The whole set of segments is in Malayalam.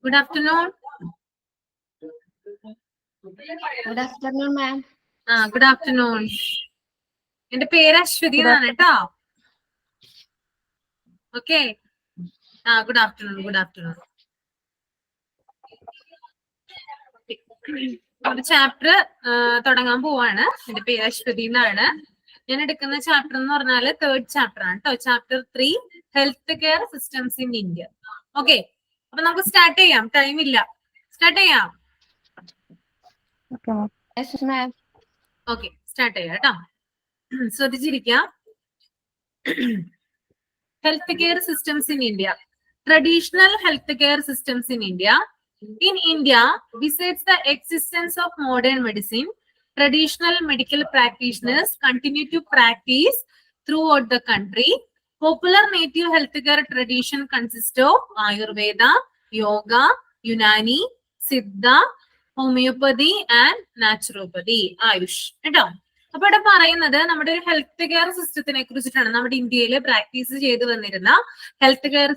Good afternoon. Good afternoon, ma'am. Good afternoon. എന്റെ പേര് അശ്വതി എന്നാണ് കേട്ടോ. Okay. Good afternoon. Good afternoon. ഒരു ചാപ്റ്റർ തുടങ്ങാൻ പോവാണ്. എന്റെ പേര് അശ്വതി എന്നാണ്. ഞാൻ എടുക്കുന്ന ചാപ്റ്റർ എന്ന് പറഞ്ഞാല് 3rd ചാപ്റ്റർ ആണ് കേട്ടോ. Chapter 3 health care systems in India. Okay, അപ്പൊ നമുക്ക് സ്റ്റാർട്ട് ചെയ്യാം. ടൈം ഇല്ല, സ്റ്റാർട്ട് ചെയ്യാം. Yes, ma'am. ഓക്കെ, സ്റ്റാർട്ട് ചെയ്യാം കേട്ടോ. ശ്രദ്ധിച്ചിരിക്കാം. Healthcare systems in India. Traditional healthcare systems in India. In India, besides the existence of modern medicine, traditional medical practitioners continue to practice throughout the country. Popular native healthcare tradition consists of Ayurveda, Yoga, Unani, Siddha, Homeopathy and Naturopathy. Ayush. അപ്പൊ ഇവിടെ പറയുന്നത് നമ്മുടെ ഒരു ഹെൽത്ത് കെയർ സിസ്റ്റത്തിനെ കുറിച്ചിട്ടാണ്. നമ്മുടെ ഇന്ത്യയിൽ പ്രാക്ടീസ് ചെയ്തു വന്നിരുന്ന ഹെൽത്ത് കെയർ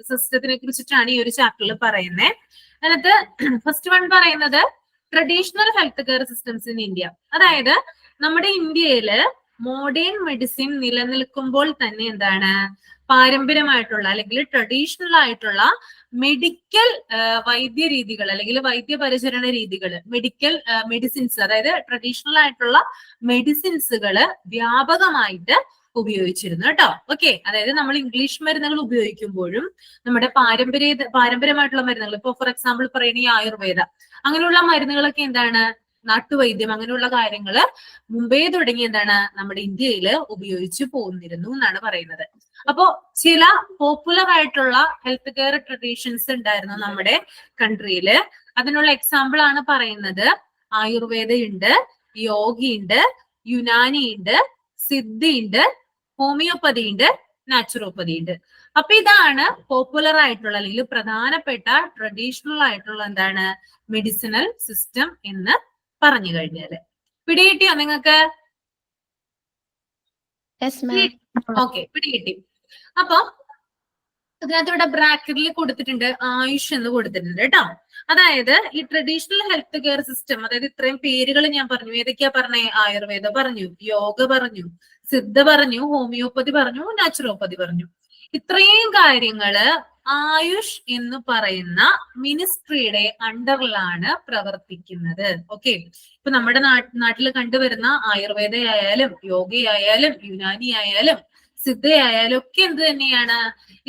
സിസ്റ്റത്തിനെ കുറിച്ചിട്ടാണ് ഈ ഒരു ചാപ്റ്ററിൽ പറയുന്നത്. അതിനകത്ത് ഫസ്റ്റ് വൺ പറയുന്നത് traditional health care systems in India. അതായത് നമ്മുടെ ഇന്ത്യയില് മോഡേൺ മെഡിസിൻ നിലനിൽക്കുമ്പോൾ തന്നെ എന്താണ് പാരമ്പര്യമായിട്ടുള്ള അല്ലെങ്കിൽ ട്രഡീഷണൽ ആയിട്ടുള്ള മെഡിക്കൽ വൈദ്യ രീതികൾ അല്ലെങ്കിൽ വൈദ്യപരിചരണ രീതികൾ, മെഡിസിൻസ്, അതായത് ട്രഡീഷണൽ ആയിട്ടുള്ള മെഡിസിൻസുകള് വ്യാപകമായിട്ട് ഉപയോഗിച്ചിരുന്നു കേട്ടോ. ഓക്കെ, അതായത് നമ്മൾ ഇംഗ്ലീഷ് മരുന്നുകൾ ഉപയോഗിക്കുമ്പോഴും നമ്മുടെ പാരമ്പര്യമായിട്ടുള്ള മരുന്നുകൾ, ഇപ്പൊ ഫോർ എക്സാമ്പിൾ പറയുന്ന ഈ ആയുർവേദ അങ്ങനെയുള്ള മരുന്നുകളൊക്കെ എന്താണ് നാട്ടുവൈദ്യം അങ്ങനെയുള്ള കാര്യങ്ങള് മുമ്പേ തുടങ്ങി എന്താണ് നമ്മുടെ ഇന്ത്യയിൽ ഉപയോഗിച്ചു പോന്നിരുന്നു എന്നാണ് പറയുന്നത്. അപ്പോ ചില പോപ്പുലർ ആയിട്ടുള്ള ഹെൽത്ത് കെയർ ട്രഡീഷൻസ് ഉണ്ടായിരുന്നു നമ്മുടെ കൺട്രിയില്. അതിനുള്ള എക്സാമ്പിൾ ആണ് പറയുന്നത് ആയുർവേദയുണ്ട്, യോഗയുണ്ട്, യുനാനി ഉണ്ട്, സിദ്ധിയുണ്ട്, ഹോമിയോപ്പതി ഉണ്ട്, നാച്ചുറോപ്പതി ഉണ്ട്. അപ്പൊ ഇതാണ് പോപ്പുലർ ആയിട്ടുള്ള അല്ലെങ്കിൽ പ്രധാനപ്പെട്ട ട്രഡീഷണൽ ആയിട്ടുള്ള എന്താണ് മെഡിസിനൽ സിസ്റ്റം എന്ന് പറഞ്ഞു കഴിഞ്ഞാല്. പിടികിട്ടിയോ നിങ്ങൾക്ക്? ഓക്കെ, പിടികിട്ടി. അപ്പൊ അതിനകത്ത് ഇവിടെ ബ്രാക്കറ്റിൽ കൊടുത്തിട്ടുണ്ട് ആയുഷ് എന്ന് കൊടുത്തിട്ടുണ്ട് കേട്ടോ. അതായത് ഈ ട്രഡീഷണൽ ഹെൽത്ത് കെയർ സിസ്റ്റം, അതായത് ഇത്രയും പേരുകൾ ഞാൻ പറഞ്ഞു. ഏതൊക്കെയാ പറഞ്ഞേ? ആയുർവേദ പറഞ്ഞു, യോഗ പറഞ്ഞു, സിദ്ധ പറഞ്ഞു, ഹോമിയോപ്പതി പറഞ്ഞു, നാച്ചുറോപ്പതി പറഞ്ഞു. ഇത്രയും കാര്യങ്ങള് ആയുഷ് എന്ന് പറയുന്ന മിനിസ്ട്രിയുടെ അണ്ടറിലാണ് പ്രവർത്തിക്കുന്നത്. ഓക്കെ, ഇപ്പൊ നമ്മുടെ നാട്ടിൽ കണ്ടുവരുന്ന ആയുർവേദ ആയാലും യോഗയായാലും യുനാനി ആയാലും സിദ്ധയായാലും ഒക്കെ എന്ത് തന്നെയാണ്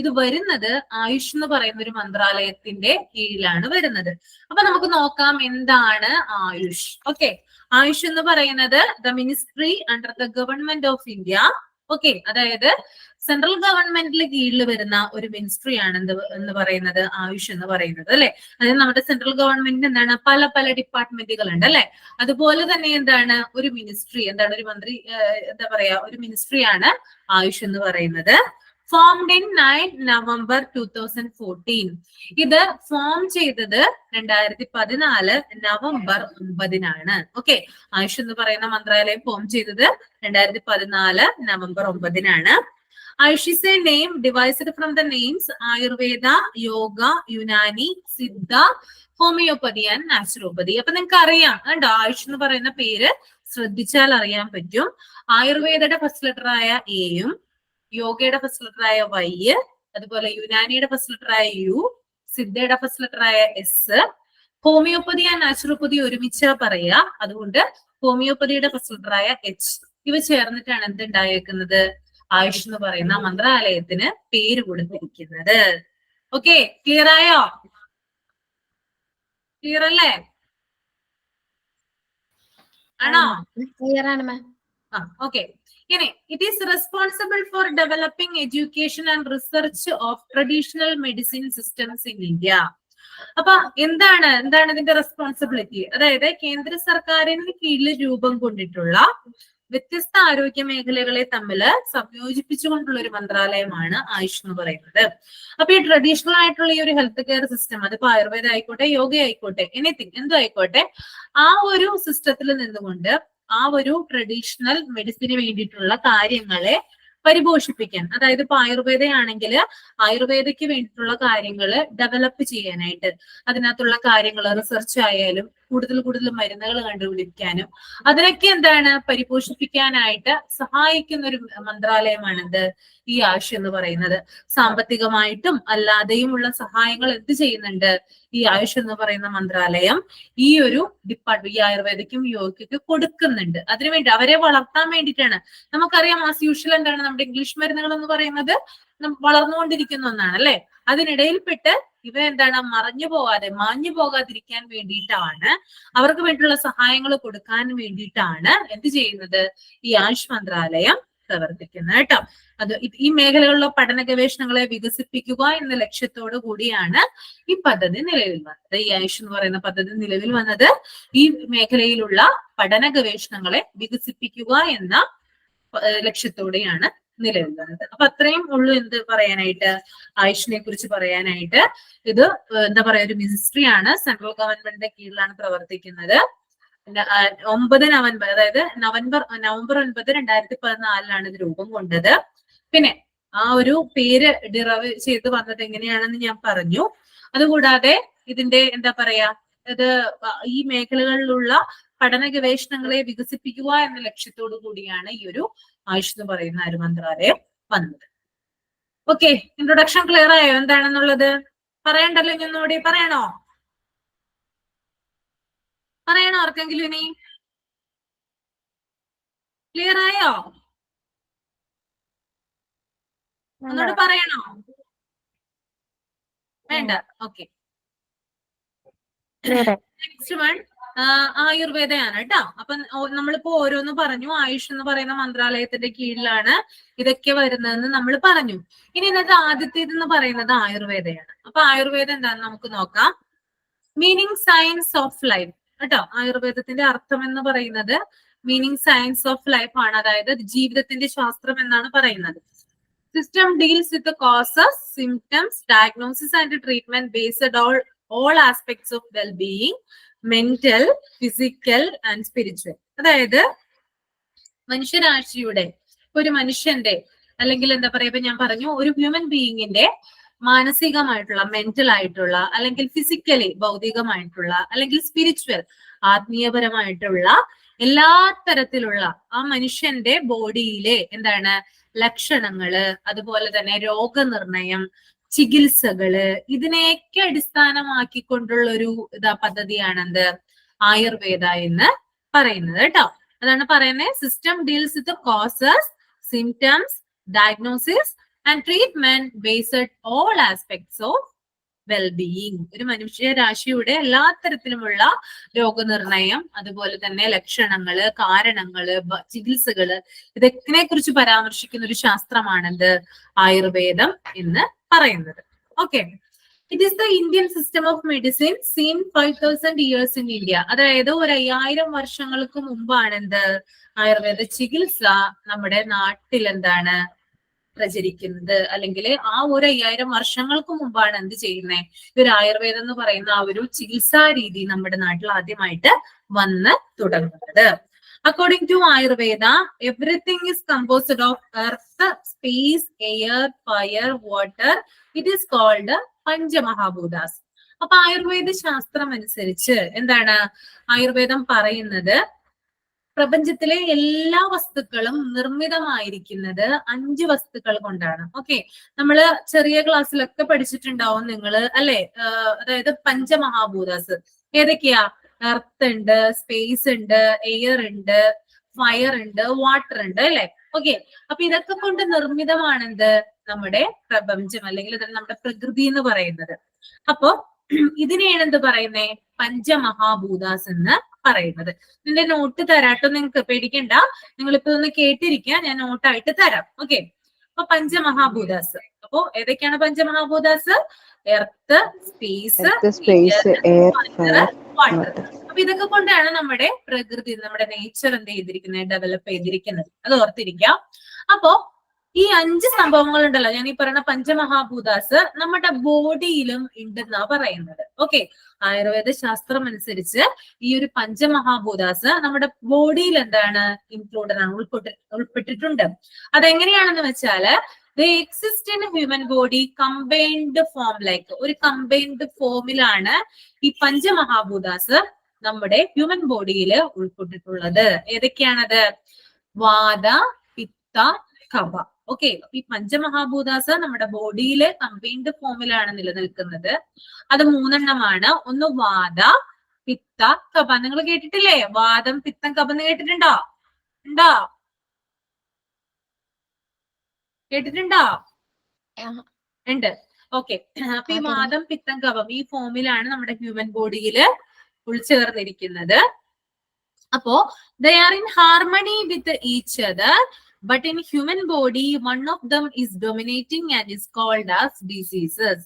ഇത് വരുന്നത്? ആയുഷ് എന്ന് പറയുന്ന ഒരു മന്ത്രാലയത്തിന്റെ കീഴിലാണ് വരുന്നത്. അപ്പൊ നമുക്ക് നോക്കാം എന്താണ് ആയുഷ്. ഓക്കെ, ആയുഷ് എന്ന് പറയുന്നത് the ministry under the government of India. Okay, അതായത് സെൻട്രൽ ഗവൺമെന്റിൽ കീഴിൽ വരുന്ന ഒരു മിനിസ്ട്രി ആണ് എന്ന് പറയുന്നത് ആയുഷ് എന്ന് പറയുന്നത് അല്ലെ. അതായത് നമ്മുടെ സെൻട്രൽ ഗവൺമെന്റിന് എന്താണ് പല പല ഡിപ്പാർട്ട്മെന്റുകൾ ഉണ്ട് അല്ലെ. അതുപോലെ തന്നെ എന്താണ് ഒരു മിനിസ്ട്രി, എന്താണ് ഒരു മന്ത്രി, എന്താ പറയാ, ഒരു മിനിസ്ട്രിയാണ് ആയുഷ് എന്ന് പറയുന്നത്. Formed in 9 November 2014. ഇത് ഫോം ചെയ്തത് 2014 നവംബർ 9-നാണ്. ഓക്കെ, ആയുഷ് എന്ന് പറയുന്ന മന്ത്രാലയം ഫോം ചെയ്തത് 2014 November 9-നാണ്. Ayush is a name devised from the names Ayurveda, Yoga, Unani, Siddha, Homeopathy and Naturopathy. അപ്പൊ നിങ്ങൾക്ക് അറിയാം കണ്ടോ, ആയുഷ് എന്ന് പറയുന്ന പേര് ശ്രദ്ധിച്ചാൽ അറിയാൻ പറ്റും. ആയുർവേദയുടെ ഫസ്റ്റ് ലെറ്റർ ആയ എയും യോഗയുടെ ഫസ്റ്റ് ലെറ്റർ ആയ വൈ, അതുപോലെ യുനാനിയുടെ ഫസ്റ്റ് ലെറ്റർ ആയ യു, സിദ്ധയുടെ ഫസ്റ്റ് ലെറ്റർ ആയ എസ്, ഹോമിയോപ്പതി ആൻഡ് നാച്ചുറോപ്പതി ഒരുമിച്ച് പറയാ, അതുകൊണ്ട് ഹോമിയോപ്പതിയുടെ ഫസ്റ്റ് ലെറ്റർ ആയ എച്ച്. ഇവ ചേർന്നിട്ടാണ് എന്തുണ്ടായേക്കുന്നത്? ആയുഷ് എന്ന് പറയുന്ന മന്ത്രാലയത്തിന് പേര് കൊടുത്തിരിക്കുന്നത്. ഓക്കെ, ക്ലിയർ ആയോ? ക്ലിയർ അല്ലേ? ആണോ? Clear ആണ് മാം. ഓക്കെ. ഇനി it is responsible for developing education and research of traditional medicine systems in India. അപ്പൊ എന്താണ് ഇതിന്റെ റെസ്പോൺസിബിലിറ്റി? അതായത് കേന്ദ്ര സർക്കാരിന് കീഴിൽ രൂപം കൊണ്ടിട്ടുള്ള വ്യത്യസ്ത ആരോഗ്യ മേഖലകളെ തമ്മിൽ സംയോജിപ്പിച്ചുകൊണ്ടുള്ള ഒരു മന്ത്രാലയമാണ് ആയുഷ് എന്ന് പറയുന്നത്. അപ്പൊ ഈ ട്രഡീഷണൽ ആയിട്ടുള്ള ഈ ഒരു ഹെൽത്ത് കെയർ സിസ്റ്റം, അതിപ്പോ ആയുർവേദ ആയിക്കോട്ടെ, യോഗ ആയിക്കോട്ടെ, എനിത്തിങ് എന്തും ആയിക്കോട്ടെ, ആ ഒരു സിസ്റ്റത്തിൽ നിന്നുകൊണ്ട് ആ ഒരു ട്രഡീഷണൽ മെഡിസിന് വേണ്ടിയിട്ടുള്ള കാര്യങ്ങളെ പരിപോഷിപ്പിക്കാൻ. അതായത് ഇപ്പൊ ആയുർവേദയാണെങ്കിൽ ആയുർവേദയ്ക്ക് വേണ്ടിയിട്ടുള്ള കാര്യങ്ങൾ ഡെവലപ്പ് ചെയ്യാനായിട്ട്, അതിനകത്തുള്ള കാര്യങ്ങൾ റിസർച്ച് ആയാലും കൂടുതൽ കൂടുതൽ മരുന്നുകൾ കണ്ടുപിടിക്കാനും അതിനൊക്കെ എന്താണ് പരിപോഷിപ്പിക്കാനായിട്ട് സഹായിക്കുന്ന ഒരു മന്ത്രാലയമാണിത് ഈ ആയുഷ് എന്ന് പറയുന്നത്. സാമ്പത്തികമായിട്ടും അല്ലാതെയുമുള്ള സഹായങ്ങൾ എന്ത് ചെയ്യുന്നുണ്ട് ഈ ആയുഷ് എന്ന് പറയുന്ന മന്ത്രാലയം ഈ ഒരു ഡിപ്പാർട്ട്മെന്റ്, ഈ ആയുർവേദയ്ക്കും യോഗയ്ക്കും കൊടുക്കുന്നുണ്ട്. അതിനുവേണ്ടി അവരെ വളർത്താൻ വേണ്ടിയിട്ടാണ്. നമുക്കറിയാം ആസ് യൂഷ്വൽ എന്താണ് നമ്മുടെ ഇംഗ്ലീഷ് മരുന്നുകൾ എന്ന് പറയുന്നത് വളർന്നുകൊണ്ടിരിക്കുന്ന ഒന്നാണ് അല്ലെ. അതിനിടയിൽപ്പെട്ട് ഇവ എന്താണ് മറഞ്ഞു പോകാതെ മാഞ്ഞു പോകാതിരിക്കാൻ വേണ്ടിയിട്ടാണ്, അവർക്ക് വേണ്ടിയുള്ള സഹായങ്ങൾ കൊടുക്കാൻ വേണ്ടിയിട്ടാണ് എന്ത് ചെയ്യുന്നത് ഈ ആയുഷ് മന്ത്രാലയം പ്രവർത്തിക്കുന്നത് കേട്ടോ. അത് ഈ മേഖലകളിലുള്ള പഠന ഗവേഷണങ്ങളെ വികസിപ്പിക്കുക എന്ന ലക്ഷ്യത്തോടു കൂടിയാണ് ഈ പദ്ധതി നിലവിൽ വന്നത്. ഈ ആയുഷ് എന്ന് പറയുന്ന പദ്ധതി നിലവിൽ വന്നത് ഈ മേഖലയിലുള്ള പഠന ഗവേഷണങ്ങളെ വികസിപ്പിക്കുക എന്ന ലക്ഷ്യത്തോടെയാണ് നിലവിൽ വന്നത്. അപ്പൊ അത്രയും ഉള്ളൂ എന്ത് പറയാനായിട്ട്, ആയുഷിനെ കുറിച്ച് പറയാനായിട്ട്. ഇത് എന്താ പറയാ ഒരു മിനിസ്ട്രി ആണ്, സെൻട്രൽ ഗവൺമെന്റിന്റെ കീഴിലാണ് പ്രവർത്തിക്കുന്നത്. 9 നവംബർ, അതായത് നവംബർ 9, 2014 ഇത് രൂപം കൊണ്ടത്. പിന്നെ ആ ഒരു പേര് ഡിറൈവ് ചെയ്ത് വന്നത് എങ്ങനെയാണെന്ന് ഞാൻ പറഞ്ഞു. അതുകൂടാതെ ഇതിന്റെ എന്താ പറയാ, ഇത് ഈ മേഖലകളിലുള്ള പഠന ഗവേഷണങ്ങളെ വികസിപ്പിക്കുക എന്ന ലക്ഷ്യത്തോടു കൂടിയാണ് ഈ ഒരു ആയുഷ് എന്ന് പറയുന്ന ഒരു മന്ത്രാലയം വന്നത്. ഓക്കെ, ഇൻട്രൊഡക്ഷൻ ക്ലിയർ ആയോ എന്താണെന്നുള്ളത്? പറയണ്ടല്ലോ, ഇങ്ങൊന്നുകൂടി പറയണോ ആർക്കെങ്കിലും? ഇനി ക്ലിയർ ആയോ? ഒന്നുകൂടെ പറയണോ? വേണ്ട. ഓക്കെ, നെക്സ്റ്റ് വൺ ആയുർവേദയാണ് കേട്ടോ. അപ്പൊ നമ്മളിപ്പോ ഓരോന്ന് പറഞ്ഞു. ആയുഷ് എന്ന് പറയുന്ന മന്ത്രാലയത്തിന്റെ കീഴിലാണ് ഇതൊക്കെ വരുന്നതെന്ന് നമ്മൾ പറഞ്ഞു. ഇനി ഇന്നത്തെ ആദ്യത്തേതെന്ന് പറയുന്നത് ആയുർവേദയാണ്. അപ്പൊ ആയുർവേദം എന്താണെന്ന് നമുക്ക് നോക്കാം. മീനിങ് സയൻസ് ഓഫ് ലൈഫ് കേട്ടോ. ആയുർവേദത്തിന്റെ അർത്ഥം എന്ന് പറയുന്നത് മീനിങ് സയൻസ് ഓഫ് ലൈഫ് ആണ്, അതായത് ജീവിതത്തിന്റെ ശാസ്ത്രം എന്നാണ് പറയുന്നത്. System deals with causes, symptoms, diagnosis and treatment based all aspects of well-being, mental, physical and spiritual. അതായത് മനുഷ്യരാശിയുടെ, ഒരു മനുഷ്യന്റെ അല്ലെങ്കിൽ എന്താ പറയാ, ഇപ്പൊ ഞാൻ പറഞ്ഞു ഒരു ഹ്യൂമൻ ബീയിങ്ങിന്റെ മാനസികമായിട്ടുള്ള, മെന്റൽ ആയിട്ടുള്ള, അല്ലെങ്കിൽ ഫിസിക്കലി ഭൗതികമായിട്ടുള്ള, അല്ലെങ്കിൽ സ്പിരിച്വൽ ആത്മീയപരമായിട്ടുള്ള എല്ലാ തരത്തിലുള്ള ആ മനുഷ്യന്റെ ബോഡിയിലെ എന്താണ് ലക്ഷണങ്ങള്, അതുപോലെ തന്നെ രോഗനിർണയം, ചികിത്സകള്, ഇതിനെയൊക്കെ അടിസ്ഥാനമാക്കിക്കൊണ്ടുള്ള ഒരു പദ്ധതിയാണ് എന്ത് ആയുർവേദ എന്ന് പറയുന്നത് കേട്ടോ. അതാണ് പറയുന്നത്. System deals with causes, symptoms, diagnosis and treatment based all aspects of wellbeing. ഒരു മനുഷ്യരാശിയുടെ എല്ലാ തരത്തിലുമുള്ള രോഗനിർണയം, അതുപോലെ തന്നെ ലക്ഷണങ്ങള്, കാരണങ്ങള്, ചികിത്സകള്, ഇതൊക്കെ കുറിച്ച് പരാമർശിക്കുന്ന ഒരു ശാസ്ത്രമാണെന്ത് ആയുർവേദം എന്ന് പറയുന്നത്. Okay, it is the Indian system of medicine seen 5000 years in India. അതായത് 5000 വർഷങ്ങൾക്ക് മുമ്പാണ് എന്ത് ആയുർവേദ ചികിത്സ നമ്മുടെ നാട്ടിൽ എന്താണ് പ്രചരിക്കുന്നത്. അല്ലെങ്കിൽ ആ 5000 വർഷങ്ങൾക്ക് മുമ്പാണ് എന്ത് ചെയ്യുന്നത് ഒരു ആയുർവേദം എന്ന് പറയുന്ന ആ ഒരു ചികിത്സാ രീതി നമ്മുടെ നാട്ടിൽ ആദ്യമായിട്ട് വന്ന് തുടങ്ങുന്നത്. According to Ayurveda, everything is composed of earth, space, air, fire, water. It is called Panchamahabhutas. അപ്പൊ ആയുർവേദ ശാസ്ത്രം അനുസരിച്ച് എന്താണ് ആയുർവേദം പറയുന്നത്? പ്രപഞ്ചത്തിലെ എല്ലാ വസ്തുക്കളും നിർമ്മിതമായിരിക്കുന്നത് 5 വസ്തുക്കൾ കൊണ്ടാണ്. ഓക്കെ, നമ്മള് ചെറിയ ക്ലാസ്സിലൊക്കെ പഠിച്ചിട്ടുണ്ടാവും നിങ്ങള് അല്ലെ? അതായത് പഞ്ചമഹാഭൂതാസ് ഏതൊക്കെയാ? എർത്ത് ഉണ്ട്, സ്പേസ് ഉണ്ട്, എയർ ഉണ്ട്, ഫയർ ഉണ്ട്, വാട്ടർ ഉണ്ട് അല്ലെ? ഓക്കെ, അപ്പൊ ഇതൊക്കെ കൊണ്ട് നിർമ്മിതമാണെന്ത് നമ്മുടെ പ്രപഞ്ചം, അല്ലെങ്കിൽ നമ്മുടെ പ്രകൃതി എന്ന് പറയുന്നത്. അപ്പൊ ഇതിനെയാണ് എന്ത് പറയുന്നേ? പഞ്ചമഹാഭൂതാസ് എന്ന് പറയുന്നത്. ഇതിന്റെ നോട്ട് തരാട്ടോ, നിങ്ങൾക്ക് പേടിക്കണ്ട, നിങ്ങളിപ്പോ ഒന്ന് കേട്ടിരിക്കുക, ഞാൻ നോട്ടായിട്ട് തരാം. ഓക്കെ, അപ്പൊ പഞ്ചമഹാഭൂതാസ്, അപ്പൊ ഏതൊക്കെയാണ് പഞ്ചമഹാഭൂതാസ്? Earth, space, air, water. അപ്പൊ ഇതൊക്കെ കൊണ്ടാണ് നമ്മുടെ പ്രകൃതി, നമ്മുടെ നേച്ചർ എന്ത് ചെയ്തിരിക്കുന്നത്? ഡെവലപ്പ് ചെയ്തിരിക്കുന്നത്. അത് ഓർത്തിരിക്കാം. അപ്പോ ഈ 5 സംഭവങ്ങൾ ഉണ്ടല്ലോ, ഞാൻ ഈ പറയുന്ന പഞ്ചമഹാഭൂതാസ് നമ്മുടെ ബോഡിയിലും ഉണ്ടെന്നാ പറയുന്നത്. ഓക്കെ, ആയുർവേദ ശാസ്ത്രം അനുസരിച്ച് ഈ ഒരു പഞ്ചമഹാഭൂതാസ് നമ്മുടെ ബോഡിയിൽ എന്താണ് ഇൻക്ലൂഡഡ് ആണ്, ഉൾപ്പെട്ടിട്ടുണ്ട്. അതെങ്ങനെയാണെന്ന് വെച്ചാല് they exist in human body combined form, like ഒരു കമ്പൈൻഡ് ഫോമിലാണ് ഈ പഞ്ചമഹാഭൂതാസ് നമ്മുടെ ഹ്യൂമൻ ബോഡിയിൽ ഉൾപ്പെട്ടിട്ടുള്ളത്. ഏതൊക്കെയാണത്? വാത, പിത്ത, കഫ. ഓക്കെ, ഈ പഞ്ചമഹാഭൂതാസ് നമ്മുടെ ബോഡിയിലെ കമ്പൈൻഡ് ഫോമിലാണ് നിലനിൽക്കുന്നത്. അത് 3 എണ്ണമാണ്. ഒന്ന് വാത, പിത്ത, കഫ. നിങ്ങൾ കേട്ടിട്ടില്ലേ? വാദം, പിത്തം, കഫം എന്ന് കേട്ടിട്ടുണ്ടോ? ഉണ്ടോ? കേട്ടിട്ടുണ്ടോ? ഉണ്ട്. ഓക്കെ, അപ്പൊ ഈ വാദം, പിത്തം, കഫം ഈ ഫോമിലാണ് നമ്മുടെ ഹ്യൂമൻ ബോഡിയിൽ ഉൾച്ചേർന്നിരിക്കുന്നത്. അപ്പോ they are in harmony with each other, but in human body one of them is dominating and is called as diseases.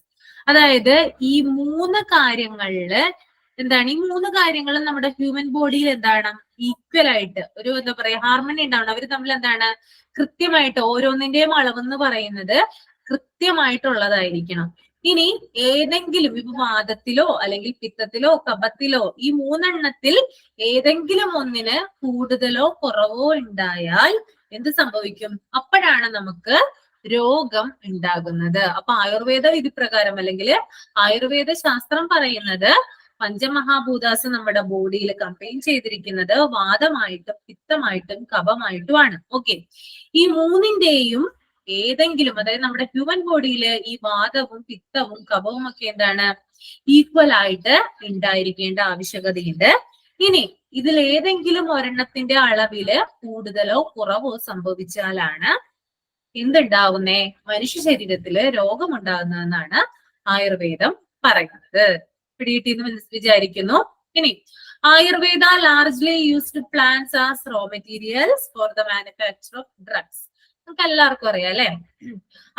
അതായത് ഈ 3 കാര്യങ്ങളില് എന്താണ്, ഈ 3 കാര്യങ്ങളും നമ്മുടെ ഹ്യൂമൻ ബോഡിയിൽ എന്താണ് ഈക്വൽ ആയിട്ട് ഒരു എന്താ പറയാ ഹാർമണി ഉണ്ടാവണം. അവർ തമ്മിൽ എന്താണ് കൃത്യമായിട്ട് ഓരോന്നിന്റെയും അളവെന്ന് പറയുന്നത് കൃത്യമായിട്ടുള്ളതായിരിക്കണം. ഇനി ഏതെങ്കിലും ഇപ്പൊ വാദത്തിലോ അല്ലെങ്കിൽ പിത്തത്തിലോ കഫത്തിലോ ഈ 3 എണ്ണത്തിൽ ഏതെങ്കിലും ഒന്നിന് കൂടുതലോ കുറവോ ഉണ്ടായാൽ എന്ത് സംഭവിക്കും? അപ്പോഴാണ് നമുക്ക് രോഗം ഉണ്ടാകുന്നത്. അപ്പൊ ആയുർവേദ വിധി പ്രകാരം അല്ലെങ്കിൽ ആയുർവേദ ശാസ്ത്രം പറയുന്നത് പഞ്ചമഹാഭൂതാസ് നമ്മുടെ ബോഡിയിൽ കമ്പൈൻ ചെയ്തിരിക്കുന്നത് വാദമായിട്ടും പിത്തമായിട്ടും കഫമായിട്ടുമാണ്. ഓക്കെ, ഈ 3ന്റെയും ഏതെങ്കിലും, അതായത് നമ്മുടെ ഹ്യൂമൻ ബോഡിയില് ഈ വാദവും പിത്തവും കഫവും ഒക്കെ എന്താണ് ഈക്വൽ ആയിട്ട് ഉണ്ടായിരിക്കേണ്ട ആവശ്യകതയുണ്ട്. ഇനി ഇതിൽ ഏതെങ്കിലും ഒരെണ്ണത്തിന്റെ അളവില് കൂടുതലോ കുറവോ സംഭവിച്ചാലാണ് എന്തുണ്ടാവുന്നേ? മനുഷ്യ ശരീരത്തില് രോഗമുണ്ടാകുന്നതെന്നാണ് ആയുർവേദം പറയുന്നത്. പിടികിട്ടിന്ന് വിചാരിക്കുന്നു. ഇനി Ayurveda largely used plants as raw materials for the manufacture of drugs. നമുക്ക് എല്ലാവർക്കും അറിയാം അല്ലെ,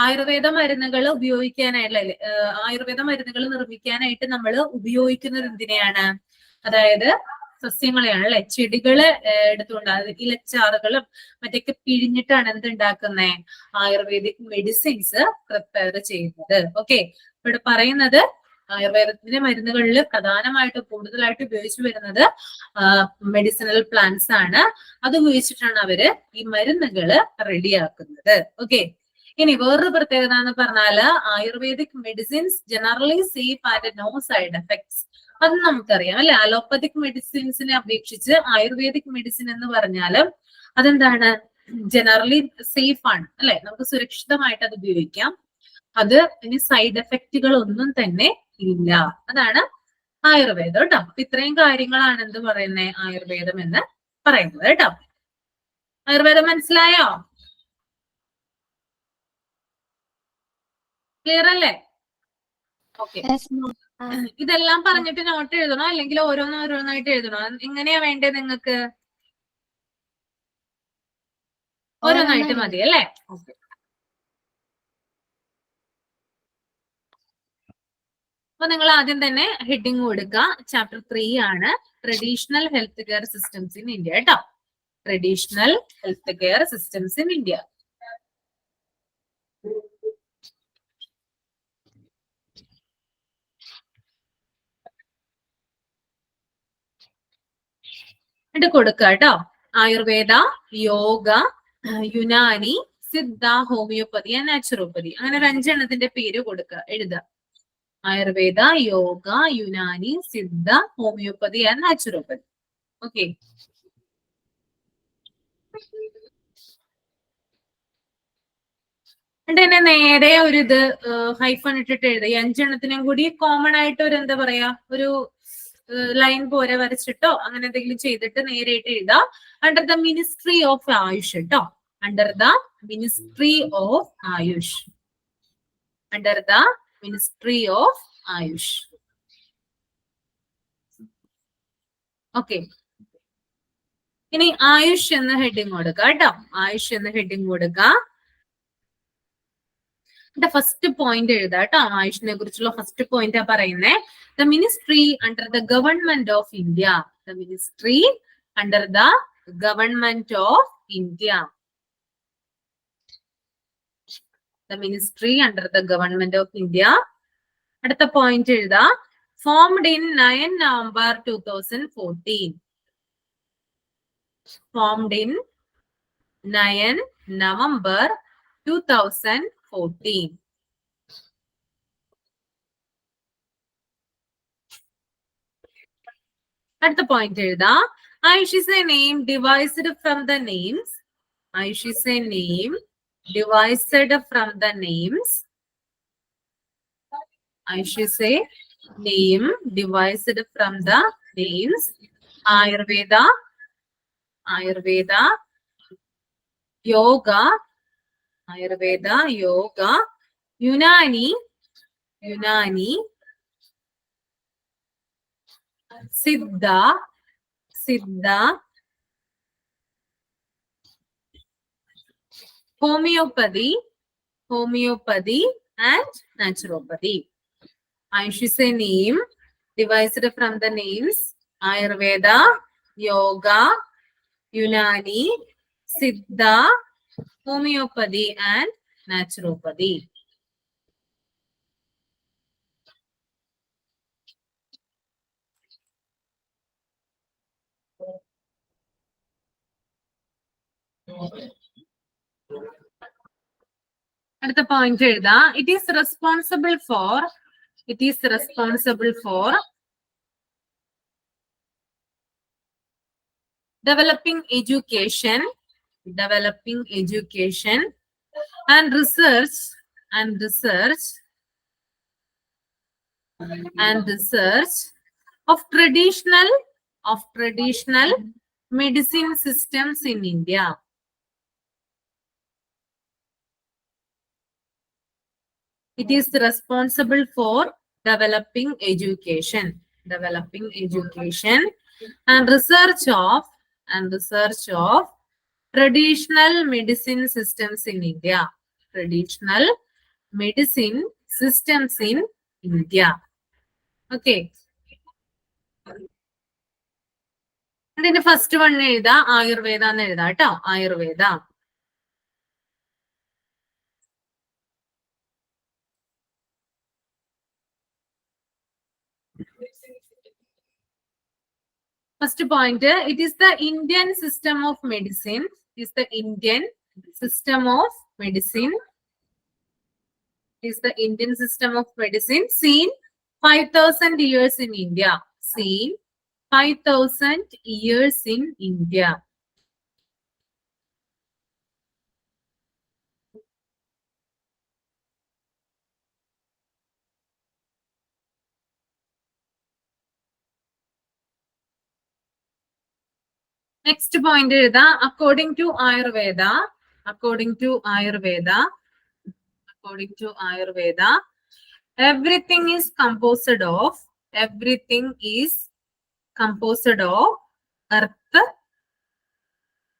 ആയുർവേദ മരുന്നുകൾ ഉപയോഗിക്കാനായിട്ട് ആയുർവേദ മരുന്നുകൾ നിർമ്മിക്കാനായിട്ട് നമ്മൾ ഉപയോഗിക്കുന്നത് എന്തിനെയാണ്? അതായത് സസ്യങ്ങളെയാണ് അല്ലെ, ചെടികള് എടുത്തുകൊണ്ട് അത് ഇലച്ചാറുകളും മറ്റൊക്കെ പിഴിഞ്ഞിട്ടാണ് എന്തുണ്ടാക്കുന്നത്? ആയുർവേദിക് മെഡിസിൻസ് പ്രിപ്പയർ ചെയ്യുന്നത്. ഓക്കെ, ഇവിടെ പറയുന്നത് ആയുർവേദത്തിന്റെ മരുന്നുകളിൽ പ്രധാനമായിട്ട് കൂടുതലായിട്ട് ഉപയോഗിച്ചു വരുന്നത് മെഡിസിനൽ പ്ലാന്റ്സ് ആണ്. അത് ഉപയോഗിച്ചിട്ടാണ് അവര് ഈ മരുന്നുകള് റെഡിയാക്കുന്നത്. ഓക്കെ, ഇനി വേറൊരു പ്രത്യേകത എന്ന് പറഞ്ഞാല് ayurvedic medicines generally safe and no side effects. അത് നമുക്കറിയാം അല്ലെ. അലോപ്പതിക് മെഡിസിൻസിനെ അപേക്ഷിച്ച് ആയുർവേദിക് മെഡിസിൻ എന്ന് പറഞ്ഞാല് അതെന്താണ്? ജനറലി സേഫ് ആണ് അല്ലെ, നമുക്ക് സുരക്ഷിതമായിട്ട് അത് ഉപയോഗിക്കാം. അത് ഇനി സൈഡ് എഫക്റ്റുകൾ ഒന്നും തന്നെ ഇല്ല. അതാണ് ആയുർവേദം കേട്ടോ. അപ്പൊ ഇത്രയും കാര്യങ്ങളാണ് എന്ത് പറയുന്നത്? ആയുർവേദം എന്ന് പറയുന്നത് കേട്ടോ. ആയുർവേദം മനസ്സിലായോ? ക്ലിയർ അല്ലേ? ഓക്കെ, ഇതെല്ലാം പറഞ്ഞിട്ട് നോട്ട് എഴുതണോ അല്ലെങ്കിൽ ഓരോന്നായിട്ട് എഴുതണോ? എങ്ങനെയാ വേണ്ടത് നിങ്ങൾക്ക്? ഓരോന്നായിട്ട് മതി അല്ലേ? ഓക്കെ, അപ്പൊ നിങ്ങൾ ആദ്യം തന്നെ ഹെഡിങ് കൊടുക്കുക. ചാപ്റ്റർ 3 ആണ് traditional health care systems in India കേട്ടോ. Traditional health care systems in India. എന്നിട്ട് കൊടുക്കുക കേട്ടോ. ആയുർവേദ, യോഗ, യുനാനി, സിദ്ധ, ഹോമിയോപ്പതി, നാച്ചുറോപ്പതി, അങ്ങനെ ഒരു 5 എണ്ണത്തിന്റെ പേര് കൊടുക്കുക, എഴുതുക. Ayurveda, yoga, Unani, Siddha, homeopathy and naturopathy. Okay, എന്നിട്ട് തന്നെ നേരെ ഒരു ഇത് ഹൈഫൺ ഇട്ടിട്ട് എഴുതുക. ഈ 5 എണ്ണത്തിനും കൂടി കോമൺ ആയിട്ട് ഒരു എന്താ പറയാ ഒരു ലൈൻ പോലെ വരച്ചിട്ടോ അങ്ങനെ എന്തെങ്കിലും ചെയ്തിട്ട് നേരിട്ട് എഴുതാം. Under the ministry of AYUSH കേട്ടോ. Under the ministry of AYUSH. Under the ministry of AYUSH. Okay, ഇനി ആയുഷ് എന്ന ഹെഡിങ് കൊടുക്കുക കേട്ടോ. ആയുഷ് എന്ന ഹെഡിങ് കൊടുക്കുക. ഫസ്റ്റ് പോയിന്റ് എഴുതാം കേട്ടോ. ആയുഷിനെ കുറിച്ചുള്ള ഫസ്റ്റ് പോയിന്റ് പറയുന്നേ. The ministry under the government of India. The ministry under the government of India. the ministry under the government of India. അടുത്ത പോയിന്റ് എഴുതാ, formed in 9 November 2014. Formed in 9 November 2014. അടുത്ത പോയിന്റ് എഴുതാ, Ayush is a name devised from the names. Ayush is a name devised from the names. Ayush is a name devised from the names. Ayurveda, Ayurveda, Yoga, Ayurveda, Yoga, Unani, Unani, Siddha, Siddha, homeopathy, homeopathy, and naturopathy. Ayush is a name devised from the names Ayurveda, Yoga, Unani, Siddha, homeopathy, and naturopathy. അടുത്ത പോയിന്റ് എഴുതാ, it is responsible for developing education and research of traditional medicine systems in India. It is responsible for developing education and research of traditional medicine systems in India. Traditional medicine systems in India. Okay. അതിന്റെ ഫസ്റ്റ് വൺ എഴുതാ, ആയുർവേദ എന്ന് എഴുതാ കേട്ടോ, Ayurveda. First point, it is the Indian system of medicine. It is the Indian system of medicine. It is the Indian system of medicine seen 5,000 years in India. Seen 5,000 years in India. Next point is the according to Ayurveda, everything is composed of earth.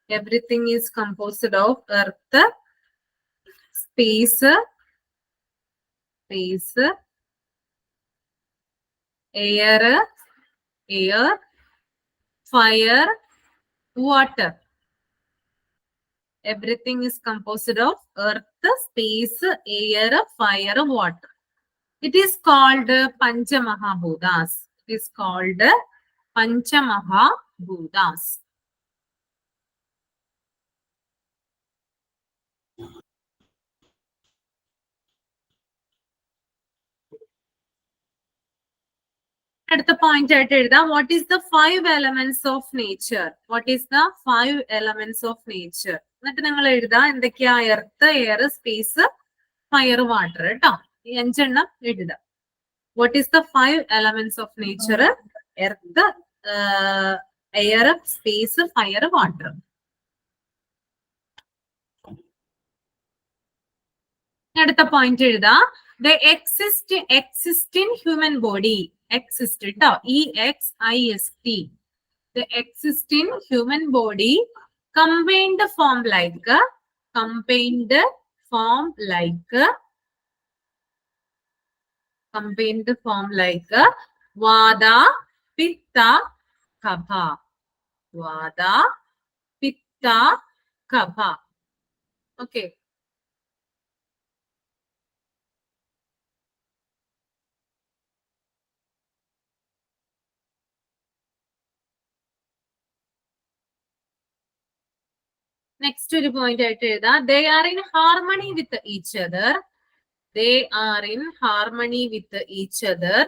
Everything is composed of earth, space, air, fire, water. Everything is composed of earth, space, air, fire, water. It is called Panchamahabhutas. It is called Panchamahabhutas. അടുത്ത പോയിന്റ് ആയിട്ട് എഴുതാം, what is the 5 elements of nature. What is the 5 elements of nature. എന്നിട്ട് നിങ്ങൾ എഴുതാ എന്തൊക്കെയാ, earth, air, space, fire, water കേട്ടോ. ഈ 5 എണ്ണം എഴുതാ. What is the 5 elements of nature? Earth, air, space, fire, water. അടുത്ത പോയിന്റ് എഴുതാ, the exist in human body. Exist ട്ടോ, EXIST. The exist in human body combined form like Vata, Pitta, Kapha. Vata, Pitta, Kapha. Okay. Next ഒരു പോയിന്റ് ആയിട്ട് എഴുതാം. They are in harmony with each other. They are in harmony with each other.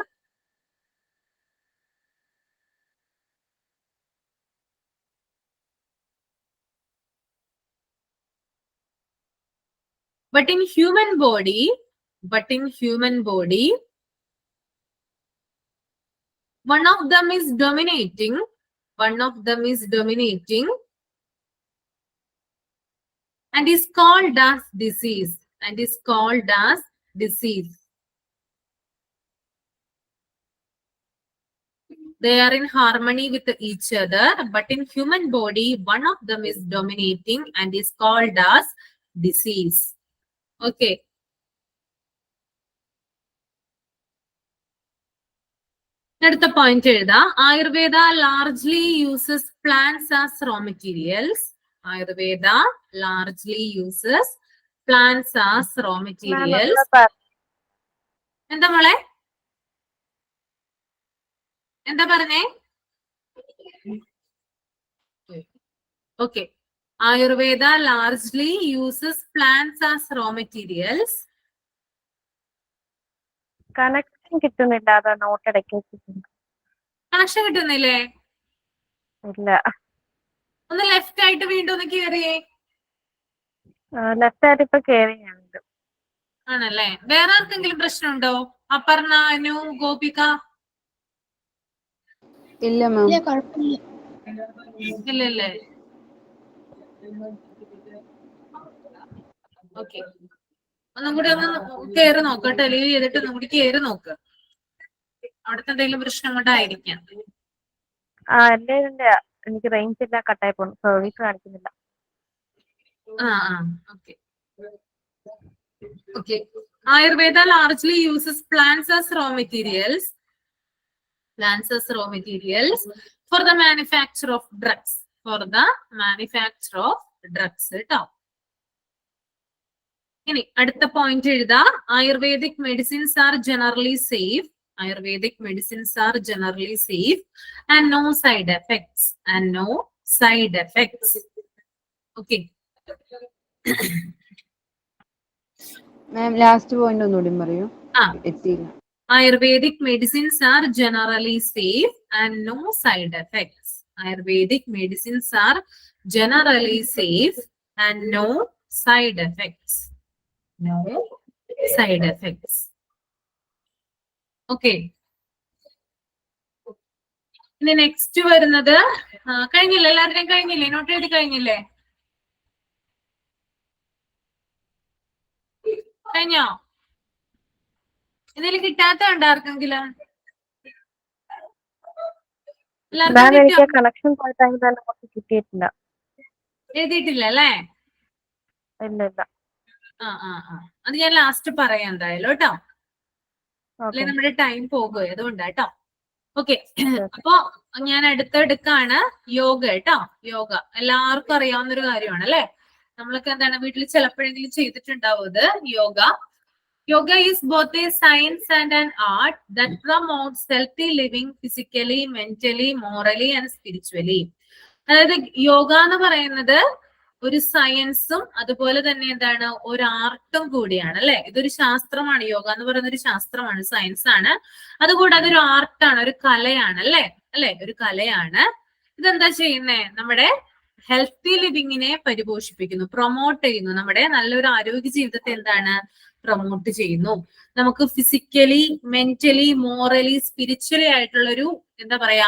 But in human body, one of them is dominating, and is called as disease, They are in harmony with each other, but in human body, one of them is dominating and is called as disease. Okay. അടുത്ത പോയിന്റ് എഴുതാം. Ayurveda largely uses plants as raw materials. എന്താ മോളെ? എന്താ പറഞ്ഞേ? Okay. Ayurveda largely uses plants as raw materials. Connection കിട്ടുന്നില്ല, അതാ നോട്ട് ഇടയ്ക്ക് വെച്ചിട്ടുണ്ട്. കണക്ഷൻ കിട്ടുന്നില്ലേ? ഇല്ല. ഒന്ന് ലെഫ്റ്റ് ആയിട്ട് വീണ്ടും ഒന്ന് കേറിയേ. ലെഫ്റ്റ് ആയിട്ട് ഇപ്പൊ കേറിയുണ്ട്. ആണല്ലേ? വേറെ ആർക്കെങ്കിലും പ്രശ്നമുണ്ടോ? അപർണ, അനു, ഗോപിക? ഇല്ല മാം. ഇല്ലല്ലേ? ഓക്കെ. ഒന്നും കൂടി ഒന്ന് കയറി നോക്കാം. ടെലിവ് ചെയ്തിട്ട് ഒന്നും കൂടി കയറി നോക്ക്. അവിടുത്തെ എന്തെങ്കിലും പ്രശ്നം കൊണ്ടായിരിക്കാം. എനിക്ക് റേഞ്ച് ഇല്ല, കട്ടായി പോകുന്നു, സർവീസ് കാണിക്കുന്നില്ല. Ayurveda largely uses plants as raw materials for the manufacture of drugs. കേട്ടോ. ഇനി അടുത്ത പോയിന്റ് എഴുതാ. Ayurvedic medicines are generally safe. And no side effects. Okay. Ma'am last point ഒന്നുകൂടി പറയൂ. എത്തിയില്ല. Ayurvedic medicines are generally safe and no side effects. Okay. ഇനി നെക്സ്റ്റ് വരുന്നത് കഴിഞ്ഞില്ലേ? എല്ലാവരുടെയും കഴിഞ്ഞില്ലേ? നോട്ട് എഴുതി കഴിഞ്ഞില്ലേ? കഴിഞ്ഞോ? ഇതിൽ കിട്ടാത്ത ഉണ്ട് ആർക്കെങ്കിലും? കണക്ഷൻ കിട്ടിയിട്ടില്ല. എഴുതിയിട്ടില്ല അല്ലേ? ഇല്ല. അത് ഞാൻ ലാസ്റ്റ് പറയാം എന്തായാലും കേട്ടോ. അല്ലെ നമ്മുടെ ടൈം പോകും, അതുകൊണ്ടാട്ടോ. ഓക്കെ. അപ്പൊ ഞാൻ അടുത്തെടുക്കാണ് യോഗ കേട്ടോ. യോഗ എല്ലാവർക്കും അറിയാവുന്ന ഒരു കാര്യമാണ് അല്ലെ? നമ്മളൊക്കെ എന്താണ് വീട്ടിൽ ചിലപ്പോഴെങ്കിലും ചെയ്തിട്ടുണ്ടാവും ഇത്. Yoga is both a science and an art that promotes healthy living physically, mentally, morally and spiritually. അതായത് യോഗ എന്ന് പറയുന്നത് ഒരു സയൻസും അതുപോലെ തന്നെ എന്താണ് ഒരു ആർട്ടും കൂടിയാണ് അല്ലെ? ഇതൊരു ശാസ്ത്രമാണ്. യോഗ എന്ന് പറയുന്ന ഒരു ശാസ്ത്രമാണ്, സയൻസ് ആണ്. അതുകൂടാതെ ഒരു ആർട്ടാണ്, ഒരു കലയാണ് അല്ലെ? ഒരു കലയാണ്. ഇതെന്താ ചെയ്യുന്നേ? നമ്മുടെ ഹെൽത്തി ലിവിങ്ങിനെ പരിപോഷിപ്പിക്കുന്നു, പ്രൊമോട്ട് ചെയ്യുന്നു. നമ്മുടെ നല്ലൊരു ആരോഗ്യ ജീവിതത്തെ എന്താണ് പ്രൊമോട്ട് ചെയ്യുന്നു. നമുക്ക് ഫിസിക്കലി, മെന്റലി, മോറലി, സ്പിരിച്വലി ആയിട്ടുള്ളൊരു എന്താ പറയാ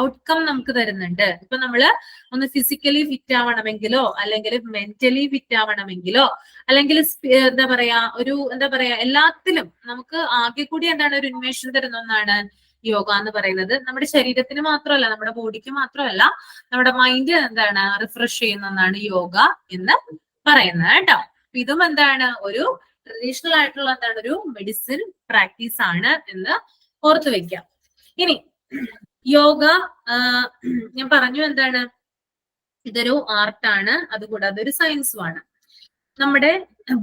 ഔട്ട്കം നമുക്ക് തരുന്നുണ്ട്. ഇപ്പൊ നമ്മള് ഒന്ന് ഫിസിക്കലി ഫിറ്റ് ആവണമെങ്കിലോ അല്ലെങ്കിൽ മെന്റലി ഫിറ്റ് ആവണമെങ്കിലോ അല്ലെങ്കിൽ എന്താ പറയാ എല്ലാത്തിലും നമുക്ക് ആകെ കൂടി എന്താണ് ഒരു ഉന്മേഷം തരുന്ന ഒന്നാണ് യോഗ എന്ന് പറയുന്നത്. നമ്മുടെ ശരീരത്തിന് മാത്രമല്ല, നമ്മുടെ ബോഡിക്ക് മാത്രമല്ല, നമ്മുടെ മൈൻഡ് എന്താണ് റിഫ്രഷ് ചെയ്യുന്ന ഒന്നാണ് യോഗ എന്ന് പറയുന്നത് കേട്ടോ. ഇതും എന്താണ് ഒരു ട്രഡീഷണൽ ആയിട്ടുള്ള എന്താണ് ഒരു മെഡിസിൻ പ്രാക്ടീസ് ആണ് എന്ന് ഓർത്തു വെക്കാം. ഇനി യോഗ ഞാൻ പറഞ്ഞു എന്താണ്, ഇതൊരു ആർട്ടാണ്, അതുകൂടാതെ ഒരു സയൻസും ആണ്. നമ്മുടെ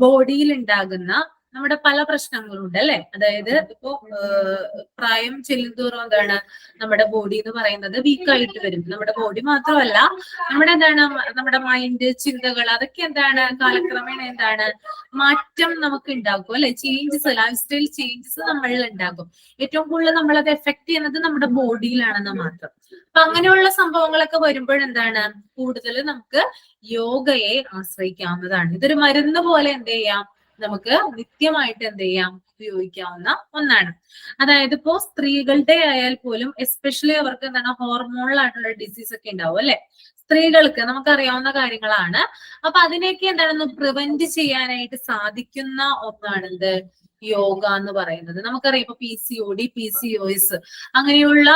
ബോഡിയിൽ ഉണ്ടാകുന്ന നമ്മുടെ പല പ്രശ്നങ്ങളും ഉണ്ട് അല്ലെ. അതായത് ഇപ്പോ പ്രായം ചെല്ലുന്തോറും എന്താണ് നമ്മുടെ ബോഡി എന്ന് പറയുന്നത് വീക്കായിട്ട് വരും. നമ്മുടെ ബോഡി മാത്രമല്ല, നമ്മുടെ എന്താണ് നമ്മുടെ മൈൻഡ്, ചിന്തകൾ, അതൊക്കെ എന്താണ് കാലക്രമേണ എന്താണ് മാറ്റം നമുക്ക് ഉണ്ടാക്കും അല്ലെ. ചേഞ്ചസ്, ലൈഫ് സ്റ്റൈൽ ചേഞ്ചസ് നമ്മളിൽ ഉണ്ടാക്കും. ഏറ്റവും കൂടുതൽ നമ്മളത് എഫക്ട് ചെയ്യുന്നത് നമ്മുടെ ബോഡിയിലാണെന്ന് മാത്രം. അപ്പൊ അങ്ങനെയുള്ള സംഭവങ്ങളൊക്കെ വരുമ്പോഴെന്താണ് കൂടുതൽ നമുക്ക് യോഗയെ ആശ്രയിക്കാവുന്നതാണ്. ഇതൊരു മരുന്ന് പോലെ എന്ത് ചെയ്യാം, നമുക്ക് നിത്യമായിട്ട് എന്ത് ചെയ്യാം, ഉപയോഗിക്കാവുന്ന ഒന്നാണ്. അതായത് ഇപ്പോ സ്ത്രീകളുടെ ആയാൽ പോലും എസ്പെഷ്യലി അവർക്ക് എന്താണ് ഹോർമോണൽ ആയിട്ടുള്ള ഡിസീസ് ഒക്കെ ഉണ്ടാവും അല്ലെ. സ്ത്രീകൾക്ക് നമുക്കറിയാവുന്ന കാര്യങ്ങളാണ്. അപ്പൊ അതിനെയൊക്കെ എന്താണ് പ്രിവെന്റ് ചെയ്യാനായിട്ട് സാധിക്കുന്ന ഒന്നാണിത് യോഗ എന്ന് പറയുന്നത്. നമുക്കറിയാം ഇപ്പൊ PCOD, PCOS അങ്ങനെയുള്ള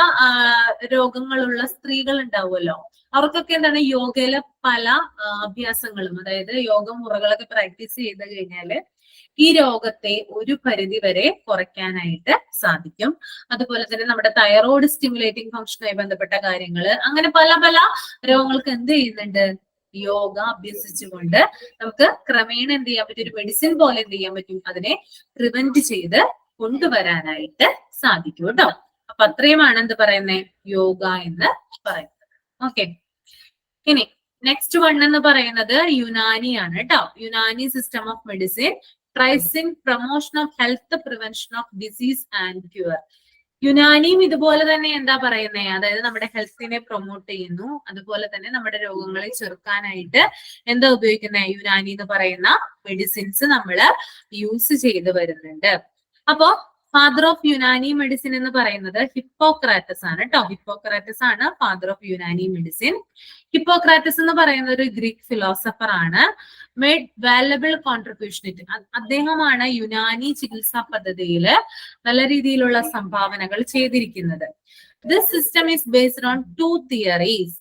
രോഗങ്ങളുള്ള സ്ത്രീകൾ ഉണ്ടാവുമല്ലോ. അവർക്കൊക്കെ എന്താണ് യോഗയിലെ പല അഭ്യാസങ്ങളും, അതായത് യോഗ മുറകളൊക്കെ പ്രാക്ടീസ് ചെയ്ത് കഴിഞ്ഞാല് ഈ രോഗത്തെ ഒരു പരിധി വരെ കുറയ്ക്കാനായിട്ട് സാധിക്കും. അതുപോലെ തന്നെ നമ്മുടെ തൈറോയ്ഡ് സ്റ്റിമുലേറ്റിംഗ് ഫംഗ്ഷനുമായി ബന്ധപ്പെട്ട കാര്യങ്ങള്, അങ്ങനെ പല പല രോഗങ്ങൾക്ക് എന്ത് ചെയ്യുന്നുണ്ട്, യോഗ അഭ്യസിച്ചുകൊണ്ട് നമുക്ക് ക്രമേണ എന്ത് ചെയ്യാൻ പറ്റും, ഒരു മെഡിസിൻ പോലെ എന്ത് ചെയ്യാൻ പറ്റും, അതിനെ പ്രിവെന്റ് ചെയ്ത് കൊണ്ടുവരാനായിട്ട് സാധിക്കും കേട്ടോ. അപ്പൊ അത്രയുമാണ് എന്ത് പറയുന്നത്, യോഗ എന്ന് പറയുന്നത്. ഓക്കെ, ഇനി നെക്സ്റ്റ് വൺ എന്ന് പറയുന്നത് യുനാനി ആണ് കേട്ടോ. Unani system of medicine tries in promotion of health, prevention of disease and cure. യുനാനിയും ഇതുപോലെ തന്നെ എന്താ പറയുന്നത്, അതായത് നമ്മുടെ ഹെൽത്തിനെ പ്രൊമോട്ട് ചെയ്യുന്നു, അതുപോലെ തന്നെ നമ്മുടെ രോഗങ്ങളെ ചെറുക്കാനായിട്ട് എന്താ ഉപയോഗിക്കുന്നത്, യുനാനി എന്ന് പറയുന്ന മെഡിസിൻസ് നമ്മൾ യൂസ് ചെയ്ത് വരുന്നുണ്ട്. അപ്പോ ഫാദർ ഓഫ് യുനാനി മെഡിസിൻ എന്ന് പറയുന്നത് ഹിപ്പോക്രാറ്റസ് ആണ് കേട്ടോ. ഹിപ്പോക്രാറ്റസ് ആണ് father of Unani medicine. Hippocrates എന്ന് പറയുന്ന ഒരു ഗ്രീക്ക് ഫിലോസഫർ ആണ്. Made valuable contribution. അദ്ദേഹമാണ് യുനാനി ചികിത്സാ പദ്ധതിയിൽ നല്ല രീതിയിലുള്ള സംഭാവനകൾ ചെയ്തിരിക്കുന്നത്. This system is based on 2 theories,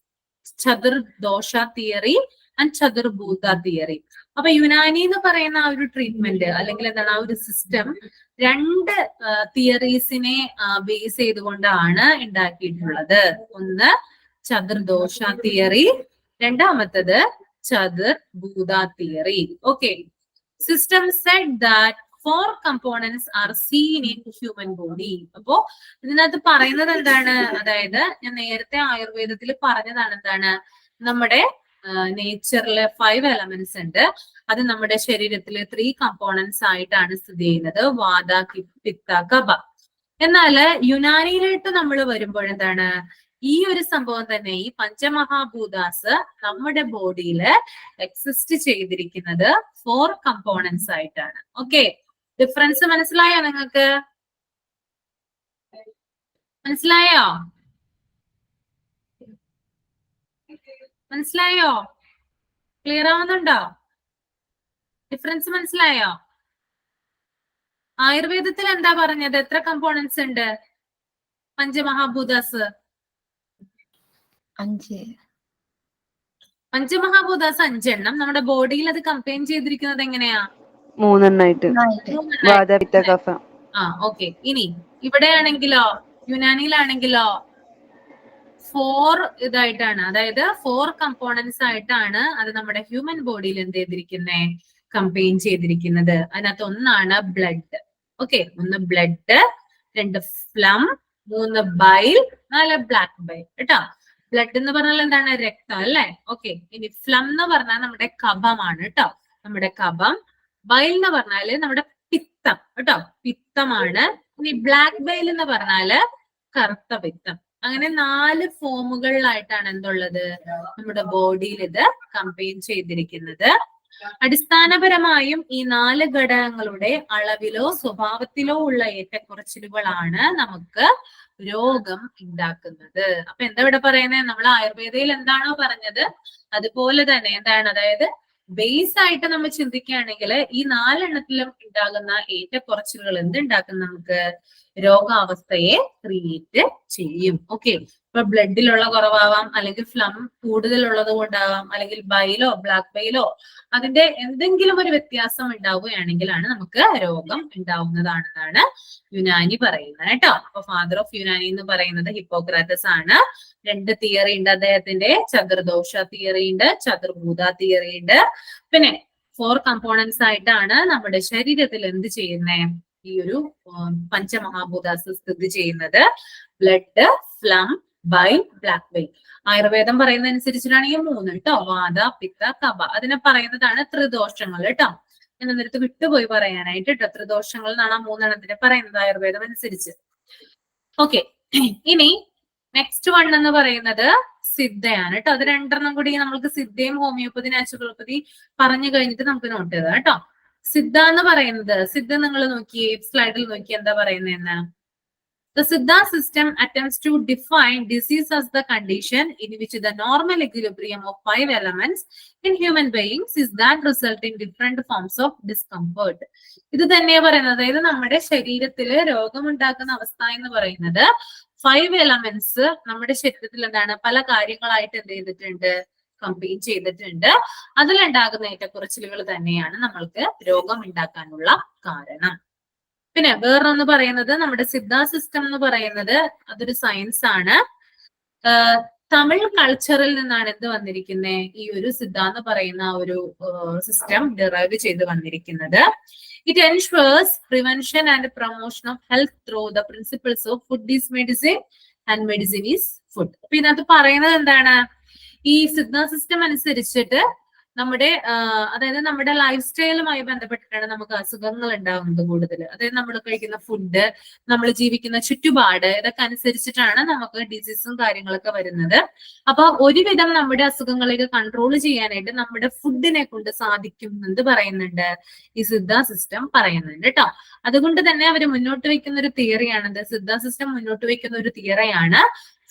ചതുർദോഷ തിയറി ആൻഡ് ചതുർഭൂത തിയറി. അപ്പൊ യുനാനി എന്ന് പറയുന്ന ആ ഒരു ട്രീറ്റ്മെന്റ് അല്ലെങ്കിൽ എന്താണ് ആ ഒരു സിസ്റ്റം 2 തിയറീസിനെ ബേസ് ചെയ്തുകൊണ്ടാണ് ഉണ്ടാക്കിയിട്ടുള്ളത്. ഒന്ന് ചതുർദോഷ തിയറി, രണ്ടാമത്തത് ചതുർഭൂത theory. Okay, system said that 4 components are seen in human body. അപ്പോ ഇതിനകത്ത് പറയുന്നത് എന്താണ്, അതായത് ഞാൻ നേരത്തെ ആയുർവേദത്തിൽ പറഞ്ഞതാണ് എന്താണ്, നമ്മുടെ നേച്ചറിലെ 5 എലമെന്റ്സ് ഉണ്ട്. അത് നമ്മുടെ ശരീരത്തിലെ 3 components ആയിട്ടാണ് സ്ഥിതി ചെയ്യുന്നത്, വാത, പിത്ത, കഫ. എന്നാല് യുനാനിയിലോട്ട് നമ്മൾ വരുമ്പോഴെന്താണ്, ഈ ഒരു സംഭവം തന്നെ, ഈ പഞ്ചമഹാഭൂതാസ് നമ്മുടെ ബോഡിയിൽ എക്സിസ്റ്റ് ചെയ്തിരിക്കുന്നത് 4 components ആയിട്ടാണ്. ഓക്കെ, ഡിഫറൻസ് മനസ്സിലായോ നിങ്ങൾക്ക്? മനസ്സിലായോ? മനസ്സിലായോ? ക്ലിയർ ആവുന്നുണ്ടോ? ഡിഫറൻസ് മനസ്സിലായോ? ആയുർവേദത്തിൽ എന്താ പറഞ്ഞത്, എത്ര കമ്പോണൻസ് ഉണ്ട് പഞ്ചമഹാഭൂതാസ്? 5. പഞ്ചമഹാഭൂതാസ് 5 എണ്ണം. നമ്മുടെ ബോഡിയിൽ അത് കമ്പൈൻ ചെയ്തിരിക്കുന്നത് എങ്ങനെയാ? 3 എണ്ണായിട്ട്. വാത, പിത്ത, കഫ. ഓക്കെ. ഇനി ഇവിടെയാണെങ്കിലോ, യുനാനിയിലാണെങ്കിലോ 4 ഇതായിട്ടാണ്, അതായത് 4 കമ്പോണൻസ് ആയിട്ടാണ് അത് നമ്മുടെ ഹ്യൂമൻ ബോഡിയിൽ എന്ത് ചെയ്തിരിക്കുന്നത്, കമ്പൈൻ ചെയ്തിരിക്കുന്നത്. അതിനകത്ത് ഒന്നാണ് blood. Okay, 1 blood, 2 plum, 3 bile, 4 black bile കേട്ടോ. ബ്ലഡ് എന്ന് പറഞ്ഞാൽ എന്താണ്, രക്തം അല്ലെ. ഓക്കെ, ഇനി ഫ്ലം എന്ന് പറഞ്ഞാൽ നമ്മുടെ കഫമാണ് കേട്ടോ, നമ്മുടെ കഫം. ബൈൽ എന്ന് പറഞ്ഞാല് നമ്മുടെ പിത്തം കേട്ടോ, പിത്തമാണ്. ഇനി ബ്ലാക്ക് ബൈൽ എന്ന് പറഞ്ഞാല് കറുത്ത പിത്തം. അങ്ങനെ 4 ഫോമുകളിലായിട്ടാണ് എന്തുള്ളത്, നമ്മുടെ ബോഡിയിൽ ഇത് കമ്പൈൻ ചെയ്തിരിക്കുന്നത്. അടിസ്ഥാനപരമായും ഈ 4 ഘടകങ്ങളുടെ അളവിലോ സ്വഭാവത്തിലോ ഉള്ള ഏറ്റക്കുറച്ചിലുകളാണ് നമുക്ക് രോഗം ഉണ്ടാക്കുന്നത്. അപ്പൊ എന്താ ഇവിടെ പറയുന്നത്, നമ്മൾ ആയുർവേദയിൽ എന്താണോ പറഞ്ഞത് അതുപോലെ തന്നെ എന്താണ്, അതായത് ബേസ് ആയിട്ട് നമ്മൾ ചിന്തിക്കുകയാണെങ്കിൽ ഈ 4 എണ്ണത്തിലും ഉണ്ടാകുന്ന ഏറ്റക്കുറച്ചിലുകൾ എന്തുണ്ടാക്കും, നമുക്ക് രോഗാവസ്ഥയെ ക്രിയേറ്റ് ചെയ്യും. ഓക്കെ, ഇപ്പൊ ബ്ലഡിലുള്ള കുറവാവാം, അല്ലെങ്കിൽ ഫ്ലം കൂടുതലുള്ളത് കൊണ്ടാവാം, അല്ലെങ്കിൽ ബൈലോ ബ്ലാക്ക് ബൈലോ അതിന്റെ എന്തെങ്കിലും ഒരു വ്യത്യാസം ഉണ്ടാവുകയാണെങ്കിലാണ് നമുക്ക് രോഗം ഉണ്ടാവുന്നതാണെന്നാണ് യുനാനി പറയുന്നത് കേട്ടോ. അപ്പൊ ഫാദർ ഓഫ് യുനാനി എന്ന് പറയുന്നത് ഹിപ്പോക്രാറ്റസ് ആണ്. 2 തിയറി ഉണ്ട് അദ്ദേഹത്തിന്റെ, ചതുർദോഷ തിയറി ഉണ്ട്, ചതുർഭൂത തിയറി ഉണ്ട്. പിന്നെ 4 കമ്പോണൻസ് ആയിട്ടാണ് നമ്മുടെ ശരീരത്തിൽ എന്ത് ചെയ്യുന്നേ, ഈ ഒരു പഞ്ചമഹാഭൂതാസ് സ്ഥിതി ചെയ്യുന്നത്. Blood, plum, bile, black bile. ആയുർവേദം പറയുന്ന അനുസരിച്ചിട്ടാണെങ്കിൽ 3 കേട്ടോ, വാത, പിത്ത, കഫ. അതിനെ പറയുന്നതാണ് ത്രിദോഷങ്ങൾ കേട്ടോ. ഞാൻ എന്നിടത്ത് വിട്ടുപോയി പറയാനായിട്ട് കേട്ടോ. ത്രിദോഷങ്ങൾ എന്നാണ് 3 പറയുന്നത് ആയുർവേദം അനുസരിച്ച്. ഓക്കെ, ഇനി നെക്സ്റ്റ് വൺ എന്ന് പറയുന്നത് സിദ്ധയാണ് കേട്ടോ. അത് 2 കൂടി നമ്മൾക്ക് സിദ്ധയും ഹോമിയോപ്പതി, നാച്ചുറോപ്പതി പറഞ്ഞു കഴിഞ്ഞിട്ട് നമുക്ക് നോട്ട് ചെയ്താം കേട്ടോ. സിദ്ധ എന്ന് പറയുന്നത്, സിദ്ധ നിങ്ങൾ നോക്കിയേ, സ്ലൈഡിൽ നോക്കി എന്താ പറയുന്നതെന്ന്. The Siddha system attempts to define disease as the condition in which the normal equilibrium of 5 elements in human beings is that result in different forms of discomfort. ഇത് തന്നെയാ പറയുന്നത്. അതായത് നമ്മുടെ ശരീരത്തില് രോഗമുണ്ടാക്കുന്ന അവസ്ഥ എന്ന് പറയുന്നത് 5 എലമെന്റ്സ് നമ്മുടെ ശരീരത്തിൽ എന്താണ് പല കാര്യങ്ങളായിട്ട് എന്ത് ചെയ്തിട്ടുണ്ട്, കമ്പൈൻ ചെയ്തിട്ടുണ്ട്. അതിലുണ്ടാകുന്ന ഏറ്റക്കുറച്ചിലുകൾ തന്നെയാണ് നമ്മൾക്ക് രോഗം ഉണ്ടാക്കാനുള്ള കാരണം. പിന്നെ വേറൊന്ന് പറയുന്നത് നമ്മുടെ സിദ്ധ സിസ്റ്റം എന്ന് പറയുന്നത് അതൊരു സയൻസ് ആണ്. തമിഴ് കൾച്ചറിൽ നിന്നാണ് എന്ത് വന്നിരിക്കുന്നത്, ഈ ഒരു സിദ്ധ എന്ന് പറയുന്ന ഒരു സിസ്റ്റം ഡിറൈവ് ചെയ്ത് വന്നിരിക്കുന്നത്. It ensures prevention and promotion of health through the principles of food is medicine and medicine is food. അപ്പൊ ഇതിനകത്ത് പറയുന്നത് എന്താണ്, ഈ സിദ്ധ സിസ്റ്റം അനുസരിച്ചിട്ട് നമ്മുടെ അതായത് നമ്മുടെ ലൈഫ് സ്റ്റൈലുമായി ബന്ധപ്പെട്ടിട്ടാണ് നമുക്ക് അസുഖങ്ങൾ ഉണ്ടാകുന്നത് കൂടുതൽ. അതായത് നമ്മൾ കഴിക്കുന്ന ഫുഡ്, നമ്മൾ ജീവിക്കുന്ന ചുറ്റുപാട്, ഇതൊക്കെ അനുസരിച്ചിട്ടാണ് നമുക്ക് ഡിസീസും കാര്യങ്ങളൊക്കെ വരുന്നത്. അപ്പൊ ഒരുവിധം നമ്മുടെ അസുഖങ്ങളൊക്കെ കൺട്രോൾ ചെയ്യാനായിട്ട് നമ്മുടെ ഫുഡിനെ കൊണ്ട് സാധിക്കും എന്ന് പറയുന്നുണ്ട് ഈ സിദ്ധ സിസ്റ്റം പറയുന്നുണ്ട് കേട്ടോ. അതുകൊണ്ട് തന്നെ അവർ മുന്നോട്ട് വെക്കുന്ന ഒരു തിയറിയാണത്, സിദ്ധ സിസ്റ്റം മുന്നോട്ട് വെക്കുന്ന ഒരു തിയറിയാണ്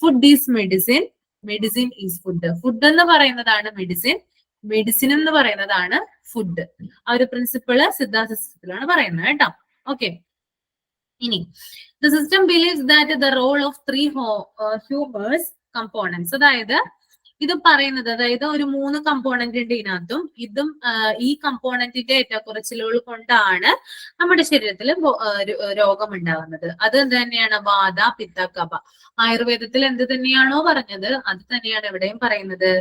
food is medicine, medicine is food. Food എന്ന് പറയുന്നതാണ് മെഡിസിൻ, മെഡിസിൻ എന്ന് പറയുന്നതാണ് ഫുഡ്. ആ ഒരു പ്രിൻസിപ്പിള് സിദ്ധ സിസ്റ്റത്തിലാണ് പറയുന്നത് കേട്ടോ. ഓക്കെ, ഇനി the system believes that the role of 3 humours components. അതായത് ഇത് പറയുന്നത്, അതായത് ഒരു 3 കമ്പോണന്റ് ഉണ്ട് ഇതിനകത്തും. ഇതും ഈ കമ്പോണന്റിന്റെ ഏറ്റക്കുറച്ചിലുകൾ കൊണ്ടാണ് നമ്മുടെ ശരീരത്തിൽ രോഗം ഉണ്ടാകുന്നത്. അത് എന്ത് തന്നെയാണ്, വാത, പിത്ത, കഫ. ആയുർവേദത്തിൽ എന്ത് തന്നെയാണോ പറഞ്ഞത് അത് തന്നെയാണ് എവിടെയും പറയുന്നത്,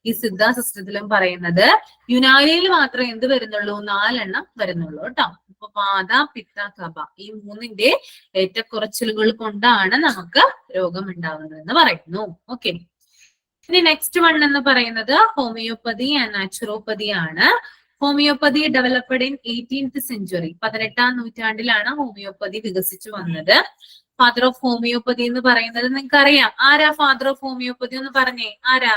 ഈ സിദ്ധ സിസ്റ്റത്തിലും പറയുന്നത്. യുനാനിയിൽ മാത്രമേ എന്ത് വരുന്നുള്ളൂ, 4 വരുന്നുള്ളൂ കേട്ടോ. അപ്പൊ വാത, പിത്ത, കഫ ഈ 3ന്റെ ഏറ്റക്കുറച്ചിലുകൾ കൊണ്ടാണ് നമുക്ക് രോഗം ഉണ്ടാകുന്നത് എന്ന് പറയുന്നു. ഓക്കെ, ഇനി നെക്സ്റ്റ് വൺ എന്ന് പറയുന്നത് ഹോമിയോപ്പതി ആൻഡ് നാച്ചുറോപ്പതി ആണ്. Homeopathy developed in 18th century. 18ാം നൂറ്റാണ്ടിലാണ് ഹോമിയോപ്പതി വികസിച്ചു വന്നത്. ഫാദർ ഓഫ് ഹോമിയോപ്പതി എന്ന് പറയുന്നത് നിങ്ങൾക്ക് അറിയാം. ആരാ ഫാദർ ഓഫ് ഹോമിയോപ്പതി എന്ന് പറഞ്ഞേ, ആരാ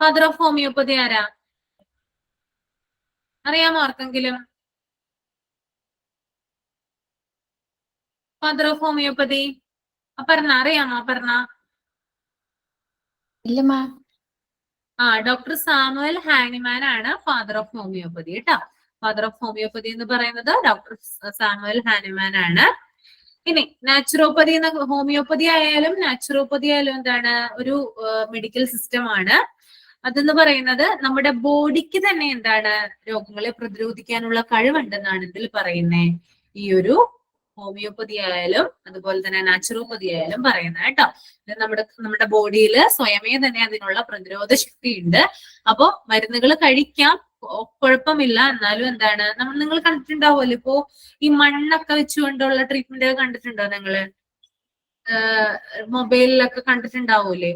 ഫാദർ ഓഫ് ഹോമിയോപ്പതി? ആരാ അറിയാമോ ആർക്കെങ്കിലും? ഫാദർ ഓഫ് ഹോമിയോപ്പതി അപർണ അറിയാമോ? അപർണ? ഇല്ല മാം. ഡോക്ടർ സാമുവൽ ഹാനിമാൻ ആണ് ഫാദർ ഓഫ് ഹോമിയോപ്പതി കേട്ടോ. ഫാദർ ഓഫ് ഹോമിയോപ്പതി എന്ന് പറയുന്നത് ഡോക്ടർ സാമുവൽ ഹാനിമാൻ ആണ്. ഇനി നാച്ചുറോപ്പതി ഹോമിയോപ്പതി ആയാലും നാച്ചുറോപ്പതി ആയാലും എന്താണ്, ഒരു മെഡിക്കൽ സിസ്റ്റം ആണ്. അതെന്ന് പറയുന്നത് നമ്മുടെ ബോഡിക്ക് തന്നെ എന്താണ് രോഗങ്ങളെ പ്രതിരോധിക്കാനുള്ള കഴിവുണ്ടെന്നാണ് ഇതിൽ പറയുന്നത്. ഈ ഒരു ഹോമിയോപ്പതി ആയാലും അതുപോലെ തന്നെ നാച്ചുറോപ്പതി ആയാലും പറയുന്നത് കേട്ടോ. നമ്മുടെ ബോഡിയിൽ സ്വയമേ തന്നെ അതിനുള്ള പ്രതിരോധ ശക്തി ഉണ്ട്. അപ്പോ മരുന്നുകൾ കഴിക്കാം, കുഴപ്പമില്ല. എന്നാലും എന്താണ്, നിങ്ങൾ കണ്ടിട്ടുണ്ടാവുമല്ലോ ഇപ്പോ ഈ മണ്ണൊക്കെ വെച്ചുകൊണ്ടുള്ള ട്രീറ്റ്മെന്റ് ഒക്കെ കണ്ടിട്ടുണ്ടോ നിങ്ങള്? മൊബൈലിലൊക്കെ കണ്ടിട്ടുണ്ടാവൂലേ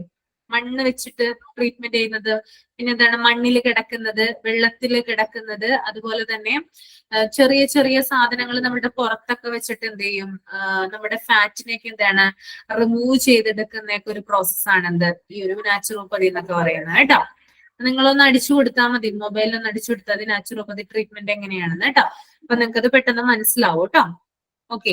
മണ്ണ് വെച്ചിട്ട് ട്രീറ്റ്മെന്റ് ചെയ്യുന്നത്. പിന്നെ എന്താണ്, മണ്ണിൽ കിടക്കുന്നത്, വെള്ളത്തിൽ കിടക്കുന്നത്, അതുപോലെ തന്നെ ചെറിയ ചെറിയ സാധനങ്ങൾ നമ്മുടെ പുറത്തൊക്കെ വെച്ചിട്ട് എന്ത് ചെയ്യും, നമ്മുടെ ഫാറ്റിനെയൊക്കെ എന്താണ് റിമൂവ് ചെയ്തെടുക്കുന്നൊക്കെ ഒരു പ്രോസസ്സാണ് എന്ത് ഈ ഒരു നാച്ചുറോപ്പതി എന്നൊക്കെ പറയുന്നത് കേട്ടോ. നിങ്ങളൊന്ന് അടിച്ചു കൊടുത്താൽ മതി, മൊബൈലിൽ ഒന്ന് അടിച്ചു കൊടുത്താൽ മതി നാച്ചുറോപ്പതി ട്രീറ്റ്മെന്റ് എങ്ങനെയാണെന്ന് കേട്ടോ. അപ്പൊ നിങ്ങൾക്ക് അത് പെട്ടെന്ന് മനസ്സിലാവും കേട്ടോ. ഓക്കെ,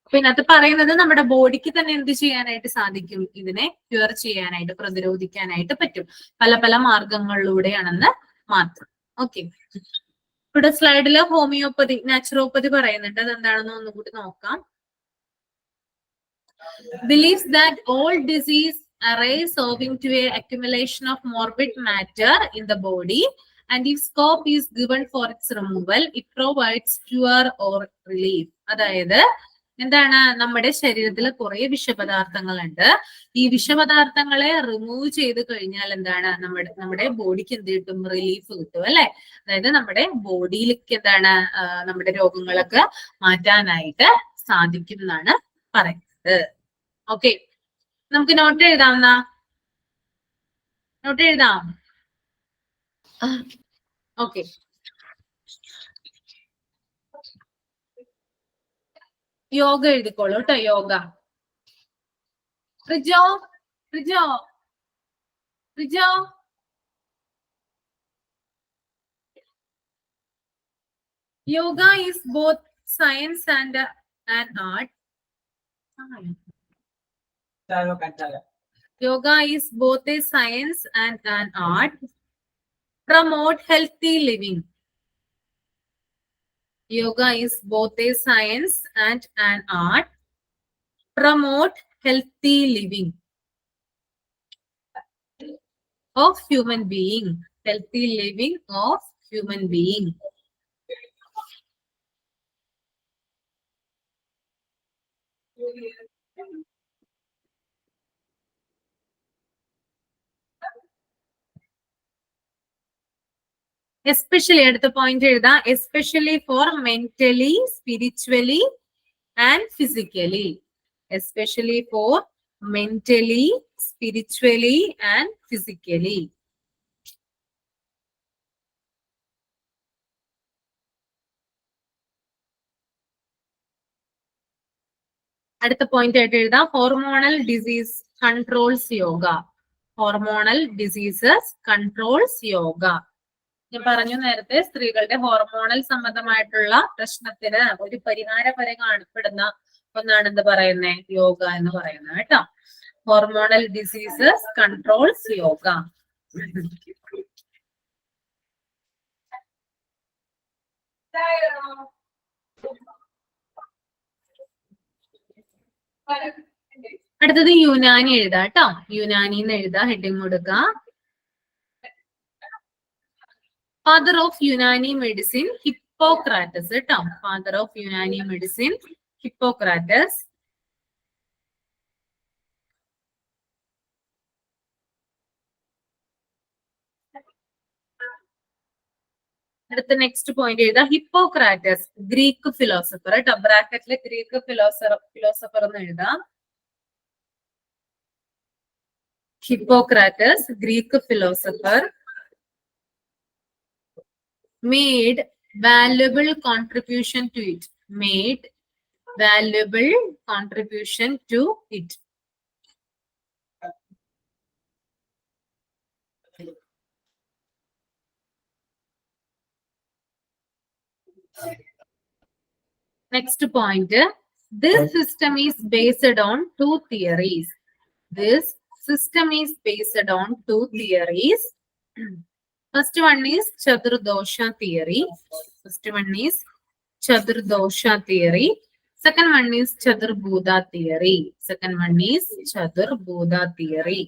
അപ്പൊ ഇതിനകത്ത് പറയുന്നത് നമ്മുടെ ബോഡിക്ക് തന്നെ എന്ത് ചെയ്യാനായിട്ട് സാധിക്കും, ഇതിനെ ക്യൂർ ചെയ്യാനായിട്ട്, പ്രതിരോധിക്കാനായിട്ട് പറ്റും പല പല മാർഗങ്ങളിലൂടെയാണെന്ന് മാത്രം. ഓക്കെ, ഇവിടെ സ്ലൈഡില് ഹോമിയോപ്പതി നാച്ചുറോപ്പതി പറയുന്നുണ്ട്. അതെന്താണെന്ന് ഒന്നുകൂടി നോക്കാം. Believes that all disease arise owing to a accumulation of morbid matter in the body, and if scope is given for its removal, it provides cure or relief. അതായത് എന്താണ്, നമ്മുടെ ശരീരത്തിൽ കുറെ വിഷപദാർത്ഥങ്ങളുണ്ട്. ഈ വിഷപദാർത്ഥങ്ങളെ റിമൂവ് ചെയ്ത് കഴിഞ്ഞാൽ എന്താണ്, നമ്മുടെ ബോഡിക്ക് എന്ത് കിട്ടും, റിലീഫ് കിട്ടും അല്ലെ. അതായത് നമ്മുടെ ബോഡിയിലേക്ക് എന്താണ് നമ്മുടെ രോഗങ്ങളൊക്കെ മാറ്റാനായിട്ട് സാധിക്കും എന്നാണ് പറയുന്നത്. ഓക്കെ, നമുക്ക് നോട്ട് എഴുതാവുന്ന നോട്ട് എഴുതാം. ഓക്കെ, യോഗ എഴുതിക്കോളൂ കേട്ടോ. Yoga. Rijo Rijo Rijo yoga is both science and an art. Yoga is both a science and an art. Promote healthy living. Yoga is both a science and an art. Promote healthy living of human being. Healthy living of human being. Especially അടുത്ത പോയിന്റ് എഴുതാം. Especially for mentally, spiritually and physically. Especially for mentally, spiritually and physically. അടുത്ത പോയിന്റ് ആയിട്ട് എഴുതാം. Hormonal disease controls yoga. Hormonal diseases controls yoga. ഞാൻ പറഞ്ഞു നേരത്തെ, സ്ത്രീകളുടെ ഹോർമോണൽ സംബന്ധമായിട്ടുള്ള പ്രശ്നത്തിന് ഒരു പരിഹാരപര കാണപ്പെടുന്ന ഒന്നാണ് എന്ത് പറയുന്നത്, യോഗ എന്ന് പറയുന്നത് കേട്ടോ. Hormonal diseases controls yoga. അടുത്തത് യുനാനി എഴുതാം കേട്ടോ. യുനാനി എന്ന് എഴുതാ, ഹെഡിങ് കൊടുക്കുക. Father of Unani medicine Hippocrates കേട്ടോ. Father of Unani medicine Hippocrates. അടുത്ത നെക്സ്റ്റ് പോയിന്റ് എഴുതാ. ഹിപ്പോക്രാറ്റസ് ഗ്രീക്ക് ഫിലോസഫർ കേട്ടോ. ബ്രാക്കറ്റില് ഗ്രീക്ക് ഫിലോസഫർ എന്ന് എഴുതാം. Hippocrates Greek philosopher made valuable contribution to it. Made valuable contribution to it. Next point. This system is based on two theories. This system is based on two theories. First one is Chaturdosha theory. First one is Chaturdosha theory. Second one is Chaturbhuda theory. Second one is Chaturbhuda theory.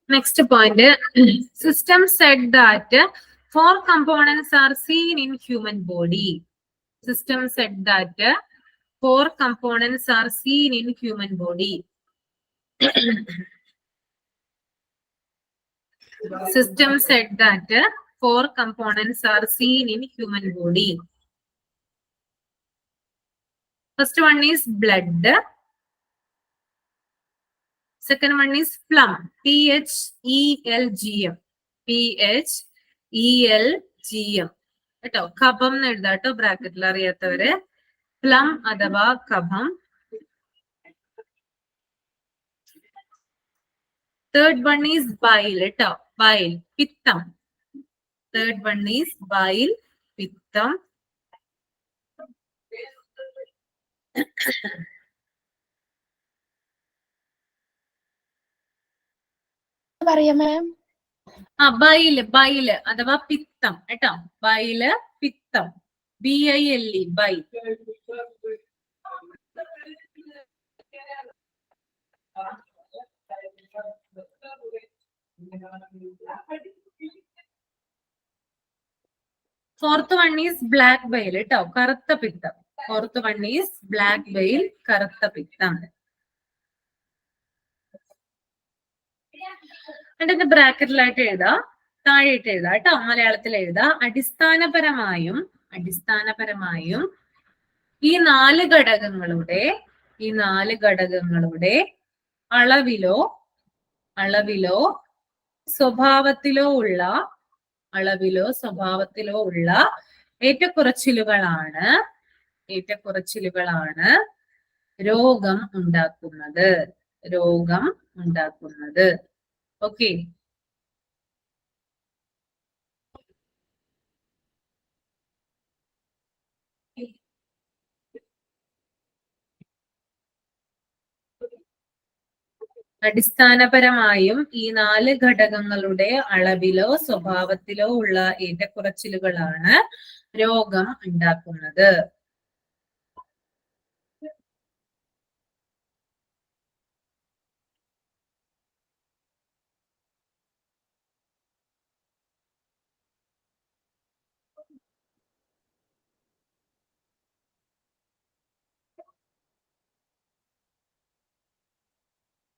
Next point, system said that 4 components are seen in human body. System said that 4 components are seen in human body. System said that 4 components are seen in human body. First one is blood. Second one is phlegm. PHELGM. PHELGM. കേട്ടോ. കഫം എന്ന് എഴുതാട്ടോ ബ്രാക്കറ്റിൽ അറിയാത്തവര്. phlegm അഥവാ കഫം. Third one is bile കേട്ടോ. bile. പിത്തം. Third one is bile. പിത്തം. പറയാം മാം. ബൈല് അഥവാ പിത്തം കേട്ടോ. ബൈല് പിത്തം. BILE, by. Fourth one is black bile. Karatta pittam. Fourth one is black bile, karatta pittam. And in the bracket light എഴുതാ, താഴെയിട്ട് എഴുതാ കേട്ടോ, മലയാളത്തിൽ എഴുതാ. അടിസ്ഥാനപരമായും ഈ നാല് ഘടകങ്ങളുടെ അളവിലോ സ്വഭാവത്തിലോ ഉള്ള ഏറ്റക്കുറച്ചിലുകളാണ് രോഗം ഉണ്ടാക്കുന്നത്. ഓക്കെ. അടിസ്ഥാനപരമായും ഈ നാല് ഘടകങ്ങളുടെ അളവിലോ സ്വഭാവത്തിലോ ഉള്ള ഏറ്റക്കുറച്ചിലുകളാണ് രോഗം ഉണ്ടാക്കുന്നത്.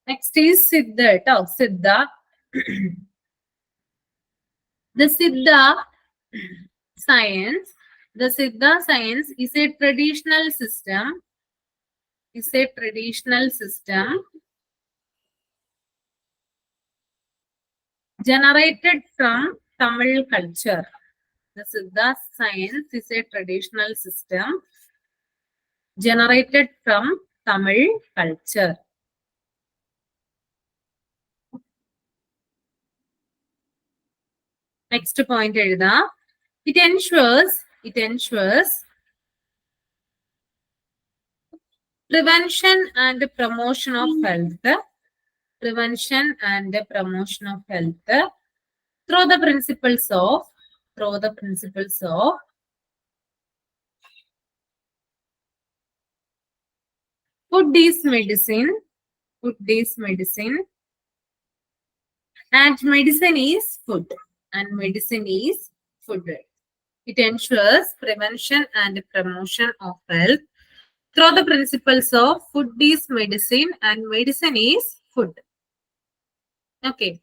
Next is Siddha. Siddha. The Siddha science is a traditional system generated from Tamil culture. The Siddha science is a traditional system generated from Tamil culture. Next point എഴുതാ. It ensures prevention and promotion of health through the principles of food is medicine and medicine is food. It ensures prevention and promotion of health through the principles of food is medicine and medicine is food. Okay.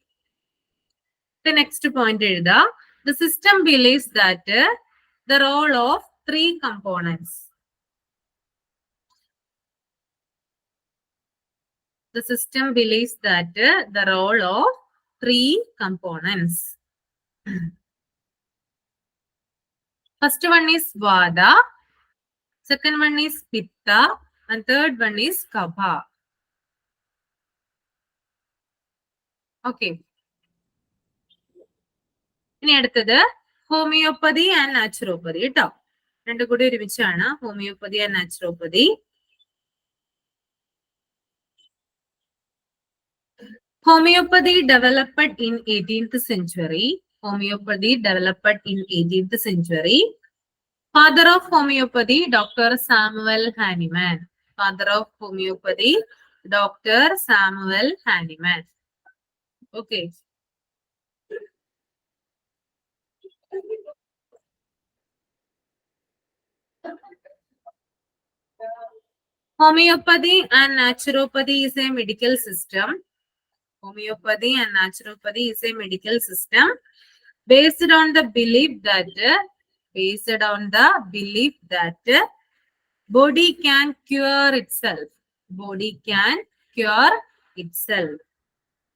The next point is the system believes that the role of three components. The system believes that the role of three components. First one is Vada, second one is Pitta, and third one is Kapha. Okay. ഇനി അടുത്തത് ഹോമിയോപ്പതി ആൻഡ് നാച്ചുറോപ്പതി കേട്ടോ. രണ്ടും കൂടി ഒരുമിച്ചാണ് homeopathy and naturopathy. Homeopathy developed in 18th century. Father of homeopathy, Dr. Samuel Hahnemann. Okay. Homeopathy and naturopathy is a medical system. Based on the belief that body can cure itself.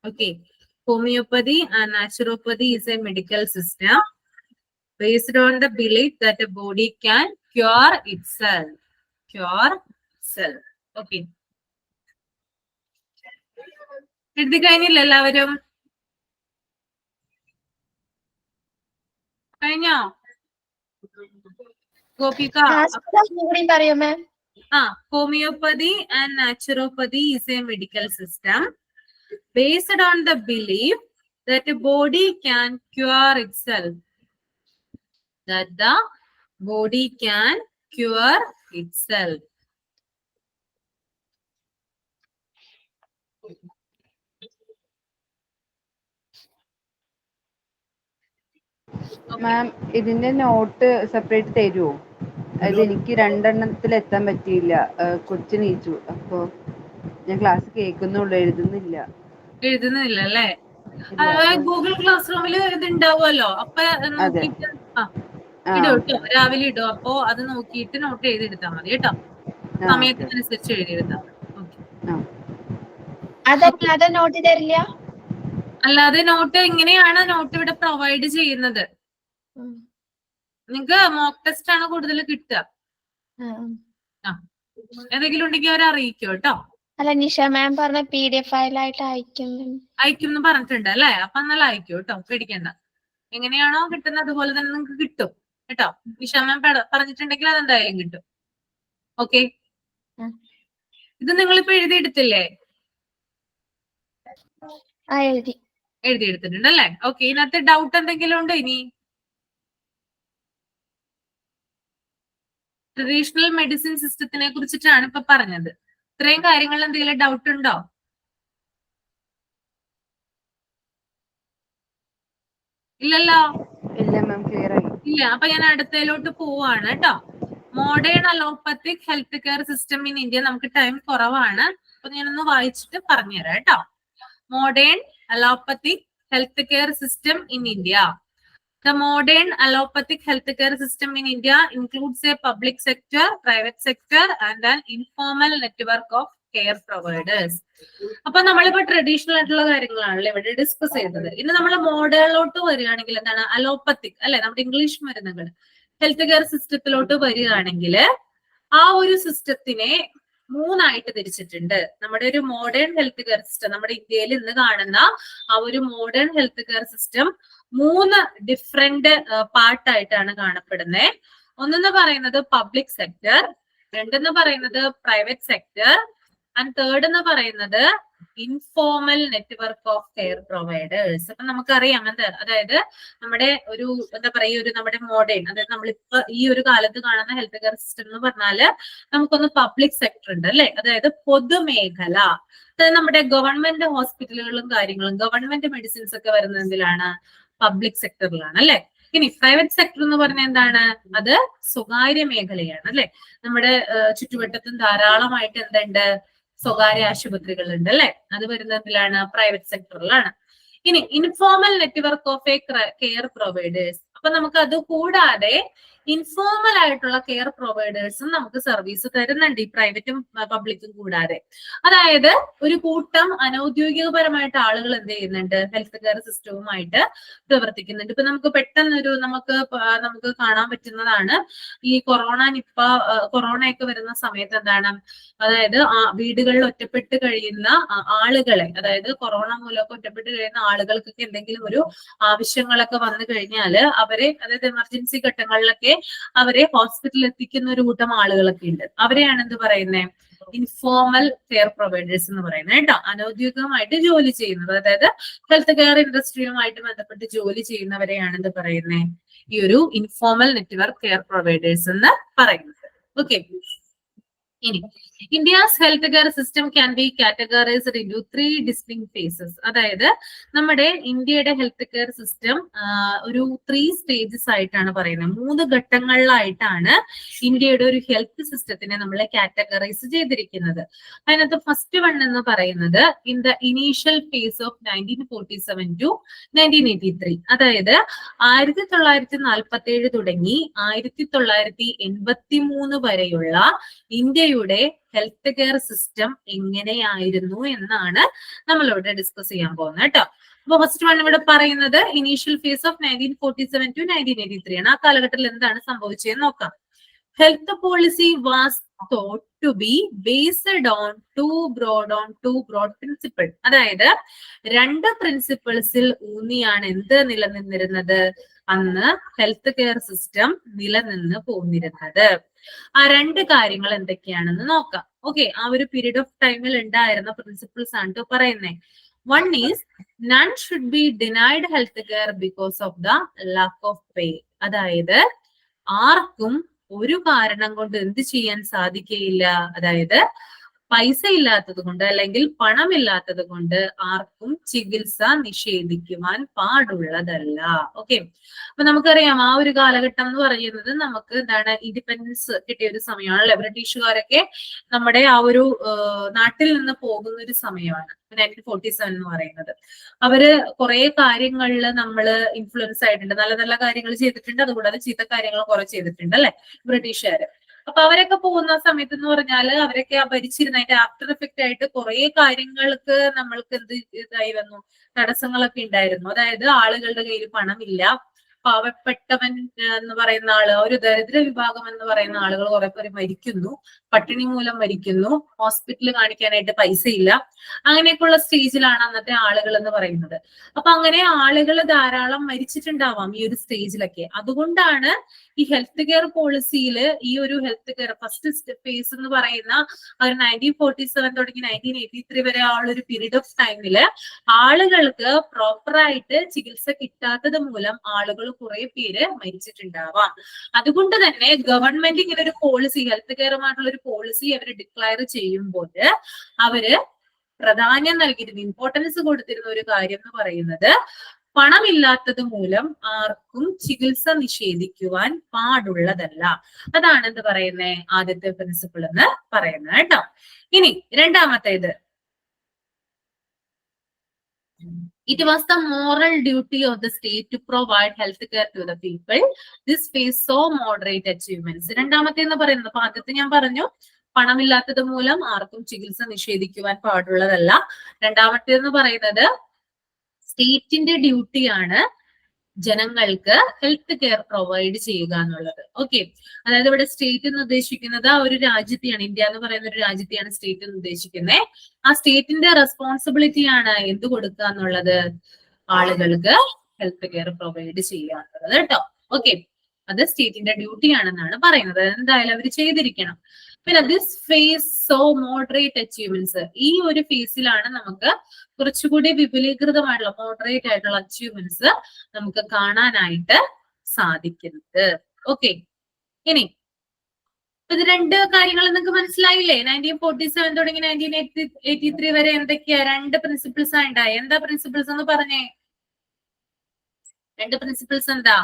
Okay. Homeopathy and naturopathy is a medical system based on the belief that the body can cure itself. Okay. എഴുതി കഴിഞ്ഞില്ല എല്ലാവരും? കഴിഞ്ഞോ? ഗോപിക. പറയോ മാം? Homeopathy and naturopathy is a medical system based on the belief that the body can cure itself. Body can cure itself. Ma'am ഇതിന്റെ നോട്ട് സെപ്പറേറ്റ് തരുമോ? അതായത് എനിക്ക് 2 എണ്ണത്തിൽ എത്താൻ പറ്റിയില്ല. കൊച്ചു നീച്ചു, അപ്പൊ ഞാൻ ക്ലാസ് കേൾക്കുന്നുള്ളൂ, എഴുതുന്നില്ല. എഴുതുന്നില്ല അല്ലേ? ഇല്ല. ഗൂഗിൾ ക്ലാസ് റൂമിൽ ഇത് ഉണ്ടാവുമല്ലോ, അപ്പൊ നോക്കിയിട്ട് ഇടും കേട്ടോ, രാവിലെ ഇടും. അപ്പൊ അത് നോക്കിയിട്ട് നോട്ട് എഴുതിയെടുത്താൽ മതി കേട്ടോ, സമയത്തിനനുസരിച്ച് എഴുതിയെടുത്താൽ മതി. അതല്ലാതെ നോട്ട് തരില്ല? അല്ലാതെ നോട്ട് ഇങ്ങനെയാണ് നോട്ട് ഇവിടെ പ്രൊവൈഡ് ചെയ്യുന്നത്. നിങ്ങക്ക് മോക്ക് ടെസ്റ്റ് ആണ് കൂടുതൽ കിട്ടുക. എന്തെങ്കിലും ഉണ്ടെങ്കിൽ അവരെ അറിയിക്കും കേട്ടോ. അല്ല, നിഷ മാം പറഞ്ഞ PDF ഫയലായിട്ട് അയക്കും എന്ന് പറഞ്ഞിട്ടുണ്ട് അല്ലേ? അപ്പൊ എന്നാലും അയക്കും കേട്ടോ, പേടിക്കണ്ട. എങ്ങനെയാണോ കിട്ടുന്നത് അതുപോലെ തന്നെ നിങ്ങൾക്ക് കിട്ടും കേട്ടോ. നിഷ മാം പറഞ്ഞിട്ടുണ്ടെങ്കിൽ അതെന്തായാലും കിട്ടും. ഓക്കെ, ഇത് നിങ്ങളിപ്പോ എഴുതിയെടുത്തില്ലേ? എഴുതിയെടുത്തിട്ടുണ്ട് അല്ലേ? ഓക്കെ, ഇതിനകത്ത് ഡൗട്ട് എന്തെങ്കിലും ഉണ്ടോ? ഇനി ട്രഡീഷണൽ മെഡിസിൻ സിസ്റ്റത്തിനെ കുറിച്ചിട്ടാണ് ഇപ്പൊ പറഞ്ഞത്. ഇത്രയും കാര്യങ്ങൾ എന്തെങ്കിലും ഡൗട്ട് ഉണ്ടോ? ഇല്ലല്ലോ. ഇല്ല. അപ്പൊ ഞാൻ അടുത്തതിലോട്ട് പോവാണ് കേട്ടോ. Modern allopathic health care system in India. നമുക്ക് ടൈം കുറവാണ്, അപ്പൊ ഞാനൊന്ന് വായിച്ചിട്ട് പറഞ്ഞുതരാം കേട്ടോ. Modern allopathic health care system in India. The modern allopathic healthcare system in India includes a public sector, private sector, and an informal network of care providers. അപ്പൊ നമ്മളിപ്പോ ട്രഡീഷണൽ ആയിട്ടുള്ള കാര്യങ്ങളാണല്ലോ ഇവിടെ ഡിസ്കസ് ചെയ്തത്. ഇനി നമ്മൾ മോഡേണിലോട്ട് വരികയാണെങ്കിൽ എന്താണ്? അലോപ്പത്തിക് അല്ലെ, നമ്മുടെ ഇംഗ്ലീഷ് മരുന്നുകൾ ഹെൽത്ത് കെയർ സിസ്റ്റത്തിലോട്ട് വരികയാണെങ്കിൽ ആ ഒരു സിസ്റ്റത്തിനെ 3 ആയിട്ട് തിരിച്ചിട്ടുണ്ട്. നമ്മുടെ ഒരു മോഡേൺ ഹെൽത്ത് കെയർ സിസ്റ്റം, നമ്മുടെ ഇന്ത്യയിൽ ഇന്ന് കാണുന്ന ആ ഒരു modern health care system 3 different പാർട്ടായിട്ടാണ് കാണപ്പെടുന്നത്. ഒന്നെന്ന് പറയുന്നത് പബ്ലിക് സെക്ടർ, 2 പറയുന്നത് പ്രൈവറ്റ് സെക്ടർ, ആൻഡ് 3 എന്ന് പറയുന്നത് informal network of care providers. അപ്പൊ നമുക്കറിയാം അതായത് നമ്മുടെ ഒരു എന്താ പറയുക, നമ്മുടെ മോഡേൺ, അതായത് നമ്മളിപ്പോ ഈ ഒരു കാലത്ത് കാണുന്ന ഹെൽത്ത് കെയർ സിസ്റ്റം എന്ന് പറഞ്ഞാല് നമുക്കൊന്ന് പബ്ലിക് സെക്ടർ ഉണ്ട് അല്ലെ, അതായത് പൊതുമേഖല. അതായത് നമ്മുടെ ഗവൺമെന്റ് ഹോസ്പിറ്റലുകളും കാര്യങ്ങളും ഗവൺമെന്റ് മെഡിസിൻസ് ഒക്കെ വരുന്നതിലാണ് പബ്ലിക് സെക്ടറിലാണ് അല്ലെ. ഇനി പ്രൈവറ്റ് സെക്ടർ എന്ന് പറഞ്ഞാൽ എന്താണ്? അത് സ്വകാര്യ മേഖലയാണ് അല്ലെ. നമ്മുടെ ചുറ്റുവട്ടത്തും ധാരാളമായിട്ട് എന്തുണ്ട്? സ്വകാര്യ ആശുപത്രികൾ ഉണ്ട് അല്ലെ. അത് വരുന്നതിലാണ് പ്രൈവറ്റ് സെക്ടറിലാണ്. ഇനി informal network of A care providers. അപ്പൊ നമുക്ക് അത് കൂടാതെ ഇൻഫോർമൽ ആയിട്ടുള്ള കെയർ പ്രൊവൈഡേഴ്സും നമുക്ക് സർവീസ് തരുന്നുണ്ട്, ഈ പ്രൈവറ്റും പബ്ലിക്കും കൂടാതെ. അതായത് ഒരു കൂട്ടം അനൌദ്യോഗികപരമായിട്ട് ആളുകൾ എന്ത് ചെയ്യുന്നുണ്ട്? ഹെൽത്ത് കെയർ സിസ്റ്റവുമായിട്ട് പ്രവർത്തിക്കുന്നുണ്ട്. ഇപ്പൊ നമുക്ക് പെട്ടെന്നൊരു നമുക്ക് കാണാൻ പറ്റുന്നതാണ് ഈ കൊറോണയൊക്കെ വരുന്ന സമയത്ത് എന്താണ്, അതായത് വീടുകളിൽ ഒറ്റപ്പെട്ട് കഴിയുന്ന ആളുകളെ, അതായത് കൊറോണ മൂലമൊക്കെ ഒറ്റപ്പെട്ട് കഴിയുന്ന ആളുകൾക്കൊക്കെ എന്തെങ്കിലും ഒരു ആവശ്യങ്ങളൊക്കെ വന്നു കഴിഞ്ഞാല് അവരെ, അതായത് എമർജൻസി ഘട്ടങ്ങളിലൊക്കെ അവരെ ഹോസ്പിറ്റലിൽ എത്തിക്കുന്ന ഒരു കൂട്ടം ആളുകളൊക്കെ ഉണ്ട്. അവരെയാണ് എന്ത് പറയുന്നത്? ഇൻഫോർമൽ കെയർ പ്രൊവൈഡേഴ്സ് എന്ന് പറയുന്നത് കേട്ടോ. അനൌദ്യോഗികമായിട്ട് ജോലി ചെയ്യുന്നത്, അതായത് ഹെൽത്ത് കെയർ ഇൻഡസ്ട്രിയുമായിട്ട് ബന്ധപ്പെട്ട് ജോലി ചെയ്യുന്നവരെയാണ് എന്ത് പറയുന്നത്? ഈ ഒരു ഇൻഫോർമൽ നെറ്റ്വർക്ക് കെയർ പ്രൊവൈഡേഴ്സ് എന്ന് പറയുന്നത്. ഓക്കെ, ഇനി India's health care system can be categorised into 3 distinct phases. അതായത് നമ്മുടെ ഇന്ത്യയുടെ ഹെൽത്ത് കെയർ സിസ്റ്റം ഒരു 3 സ്റ്റേജസ് ആയിട്ടാണ് പറയുന്നത്. 3 ഘട്ടങ്ങളിലായിട്ടാണ് ഇന്ത്യയുടെ ഒരു ഹെൽത്ത് സിസ്റ്റത്തിനെ നമ്മൾ കാറ്റഗറൈസ് ചെയ്തിരിക്കുന്നത്. അതിനകത്ത് ഫസ്റ്റ് വൺ എന്ന് പറയുന്നത് in the initial face of 1947 to 1983. അതായത് 1947 തുടങ്ങി 1983 വരെയുള്ള ഇന്ത്യയുടെ ഹെൽത്ത് കെയർ സിസ്റ്റം എങ്ങനെയായിരുന്നു എന്നാണ് നമ്മളിവിടെ ഡിസ്കസ് ചെയ്യാൻ പോകുന്നത് കേട്ടോ. അപ്പൊ ഫസ്റ്റ് വൺ ഇവിടെ പറയുന്നത് ഇനീഷ്യൽ ഫേസ് ഓഫ് 1947 to 1983 ആണ്. ആ കാലഘട്ടത്തിൽ എന്താണ് സംഭവിച്ചതെന്ന് നോക്കാം. Health policy was thought to be based on two broad principle. അതായത് 2 പ്രിൻസിപ്പിൾസിൽ ഊന്നിയാണ് എന്ത് നിലനിന്നിരുന്നത്? അന്ന് ഹെൽത്ത് കെയർ സിസ്റ്റം നിലനിന്ന് പോന്നിരുന്നത്. ആ 2 കാര്യങ്ങൾ എന്തൊക്കെയാണെന്ന് നോക്കാം. ഓക്കെ, ആ ഒരു പീരീഡ് ഓഫ് ടൈമിൽ ഉണ്ടായിരുന്ന പ്രിൻസിപ്പിൾസ് ആണ് പറയുന്നത്. One is none should be denied health care because of the lack of പേ. അതായത് ആർക്കും ഒരു കാരണം കൊണ്ട് എന്ത് ചെയ്യാൻ സാധിക്കുകയില്ല, അതായത് പൈസ ഇല്ലാത്തത് കൊണ്ട് അല്ലെങ്കിൽ പണമില്ലാത്തത് കൊണ്ട് ആർക്കും ചികിത്സ നിഷേധിക്കുവാൻ പാടുള്ളതല്ല. ഓക്കെ, അപ്പൊ നമുക്കറിയാം ആ ഒരു കാലഘട്ടം എന്ന് പറയുന്നത് നമുക്ക് എന്താണ് ഇൻഡിപെൻഡൻസ് കിട്ടിയ ഒരു സമയമാണല്ലേ. ബ്രിട്ടീഷുകാരൊക്കെ നമ്മുടെ ആ ഒരു നാട്ടിൽ നിന്ന് പോകുന്ന ഒരു സമയമാണ് 1947 എന്ന് പറയുന്നത്. അവര് കുറെ കാര്യങ്ങളിൽ നമ്മള് ഇൻഫ്ലുവൻസ് ആയിട്ടുണ്ട്, നല്ല നല്ല കാര്യങ്ങൾ ചെയ്തിട്ടുണ്ട്, അതുകൂടാതെ ചീത്ത കാര്യങ്ങൾ കുറെ ചെയ്തിട്ടുണ്ട് അല്ലെ ബ്രിട്ടീഷുകാര്. അപ്പൊ അവരൊക്കെ പോകുന്ന സമയത്ത് എന്ന് പറഞ്ഞാല് അവരൊക്കെ ആ ഭരിച്ചിരുന്ന അതിന്റെ ആഫ്റ്റർ എഫക്റ്റ് ആയിട്ട് കുറെ കാര്യങ്ങൾക്ക് നമ്മൾക്ക് എന്ത് ഇതായി വന്നു, തടസ്സങ്ങളൊക്കെ ഉണ്ടായിരുന്നു. അതായത് ആളുകളുടെ കയ്യിൽ പണമില്ല, പാവപ്പെട്ടവൻ എന്ന് പറയുന്ന ആള്, ഒരു ദരിദ്ര വിഭാഗം എന്ന് പറയുന്ന ആളുകൾ കുറെ പേര് മരിക്കുന്നു, പട്ടിണി മൂലം മരിക്കുന്നു, ഹോസ്പിറ്റലിൽ കാണിക്കാനായിട്ട് പൈസ ഇല്ല, അങ്ങനെയൊക്കെയുള്ള സ്റ്റേജിലാണ് അന്നത്തെ ആളുകൾ എന്ന് പറയുന്നത്. അപ്പൊ അങ്ങനെ ആളുകൾ ധാരാളം മരിച്ചിട്ടുണ്ടാവാം ഈ ഒരു സ്റ്റേജിലൊക്കെ. അതുകൊണ്ടാണ് ഈ ഹെൽത്ത് കെയർ പോളിസിയിൽ ഈ ഒരു ഹെൽത്ത് കെയർ ഫസ്റ്റ് ഫേസ് എന്ന് പറയുന്ന ഒരു 1947 തുടങ്ങി 1983 വരെ ആ ഒരു പീരീഡ് ഓഫ് ടൈമില് ആളുകൾക്ക് പ്രോപ്പറായിട്ട് ചികിത്സ കിട്ടാത്തത് മൂലം ആളുകൾ കുറെ പേര് മരിച്ചിട്ടുണ്ടാവാം. അതുകൊണ്ട് തന്നെ ഗവൺമെന്റ് ഇങ്ങനെ ഒരു പോളിസി, ഹെൽത്ത് കെയറുമായിട്ടുള്ള ഒരു പോളിസി അവർ ഡിക്ലയർ ചെയ്യുമ്പോൾ അവര് പ്രാധാന്യം നൽകിയിരുന്ന, ഇമ്പോർട്ടൻസ് കൊടുത്തിരുന്ന ഒരു കാര്യം എന്ന് പറയുന്നത് പണമില്ലാത്തത് മൂലം ആർക്കും ചികിത്സ നിഷേധിക്കുവാൻ പാടുള്ളതല്ല. അതാണ് എന്ത് പറയുന്നത്, ആദ്യത്തെ പ്രിൻസിപ്പിൾ എന്ന് പറയുന്നത് കേട്ടോ. ഇനി രണ്ടാമത്തേത്, it was the moral duty of the state to provide health care to the people. This faced so moderate achievements. രണ്ടാമത്തെ എന്ന് പറയുന്നത്, അപ്പൊ ആദ്യത്തെ ഞാൻ പറഞ്ഞു പണമില്ലാത്തത് മൂലം ആർക്കും ചികിത്സ നിഷേധിക്കുവാൻ പാടുള്ളതല്ല. രണ്ടാമത്തേന്ന് പറയുന്നത് സ്റ്റേറ്റിന്റെ ഡ്യൂട്ടിയാണ് ജനങ്ങൾക്ക് ഹെൽത്ത് കെയർ പ്രൊവൈഡ് ചെയ്യുക എന്നുള്ളത്. ഓക്കെ, അതായത് ഇവിടെ സ്റ്റേറ്റ് എന്ന് ഉദ്ദേശിക്കുന്നത് ആ ഒരു രാജ്യത്തെയാണ്, ഇന്ത്യ എന്ന് പറയുന്ന ഒരു രാജ്യത്തെയാണ് സ്റ്റേറ്റ് എന്ന് ഉദ്ദേശിക്കുന്നത്. ആ സ്റ്റേറ്റിന്റെ റെസ്പോൺസിബിലിറ്റിയാണ് എന്ത് കൊടുക്കുക എന്നുള്ളത്, ആളുകൾക്ക് ഹെൽത്ത് കെയർ പ്രൊവൈഡ് ചെയ്യുക എന്നുള്ളത് കേട്ടോ. ഓക്കെ, അത് സ്റ്റേറ്റിന്റെ ഡ്യൂട്ടി ആണെന്നാണ് പറയുന്നത്. എന്തായാലും അവർ ചെയ്തിരിക്കണം. പിന്നെ this face so moderate achievements, ഈ ഒരു ഫേസിലാണ് നമുക്ക് കുറച്ചുകൂടി വിപുലീകൃതമായിട്ടുള്ള മോഡറേറ്റ് ആയിട്ടുള്ള അച്ചീവ്മെന്റ്സ് നമുക്ക് കാണാനായിട്ട് സാധിക്കുന്നത്. ഓക്കെ, ഇനി ഇത് രണ്ട് കാര്യങ്ങൾ നിങ്ങൾക്ക് മനസ്സിലായില്ലേ? 1947 തുടങ്ങി 1983 വരെ എന്തൊക്കെയാ രണ്ട് പ്രിൻസിപ്പിൾസ് ഉണ്ടായി. എന്താ പ്രിൻസിപ്പിൾസ് എന്ന് പറഞ്ഞേ? രണ്ട് പ്രിൻസിപ്പിൾസ് എന്താ?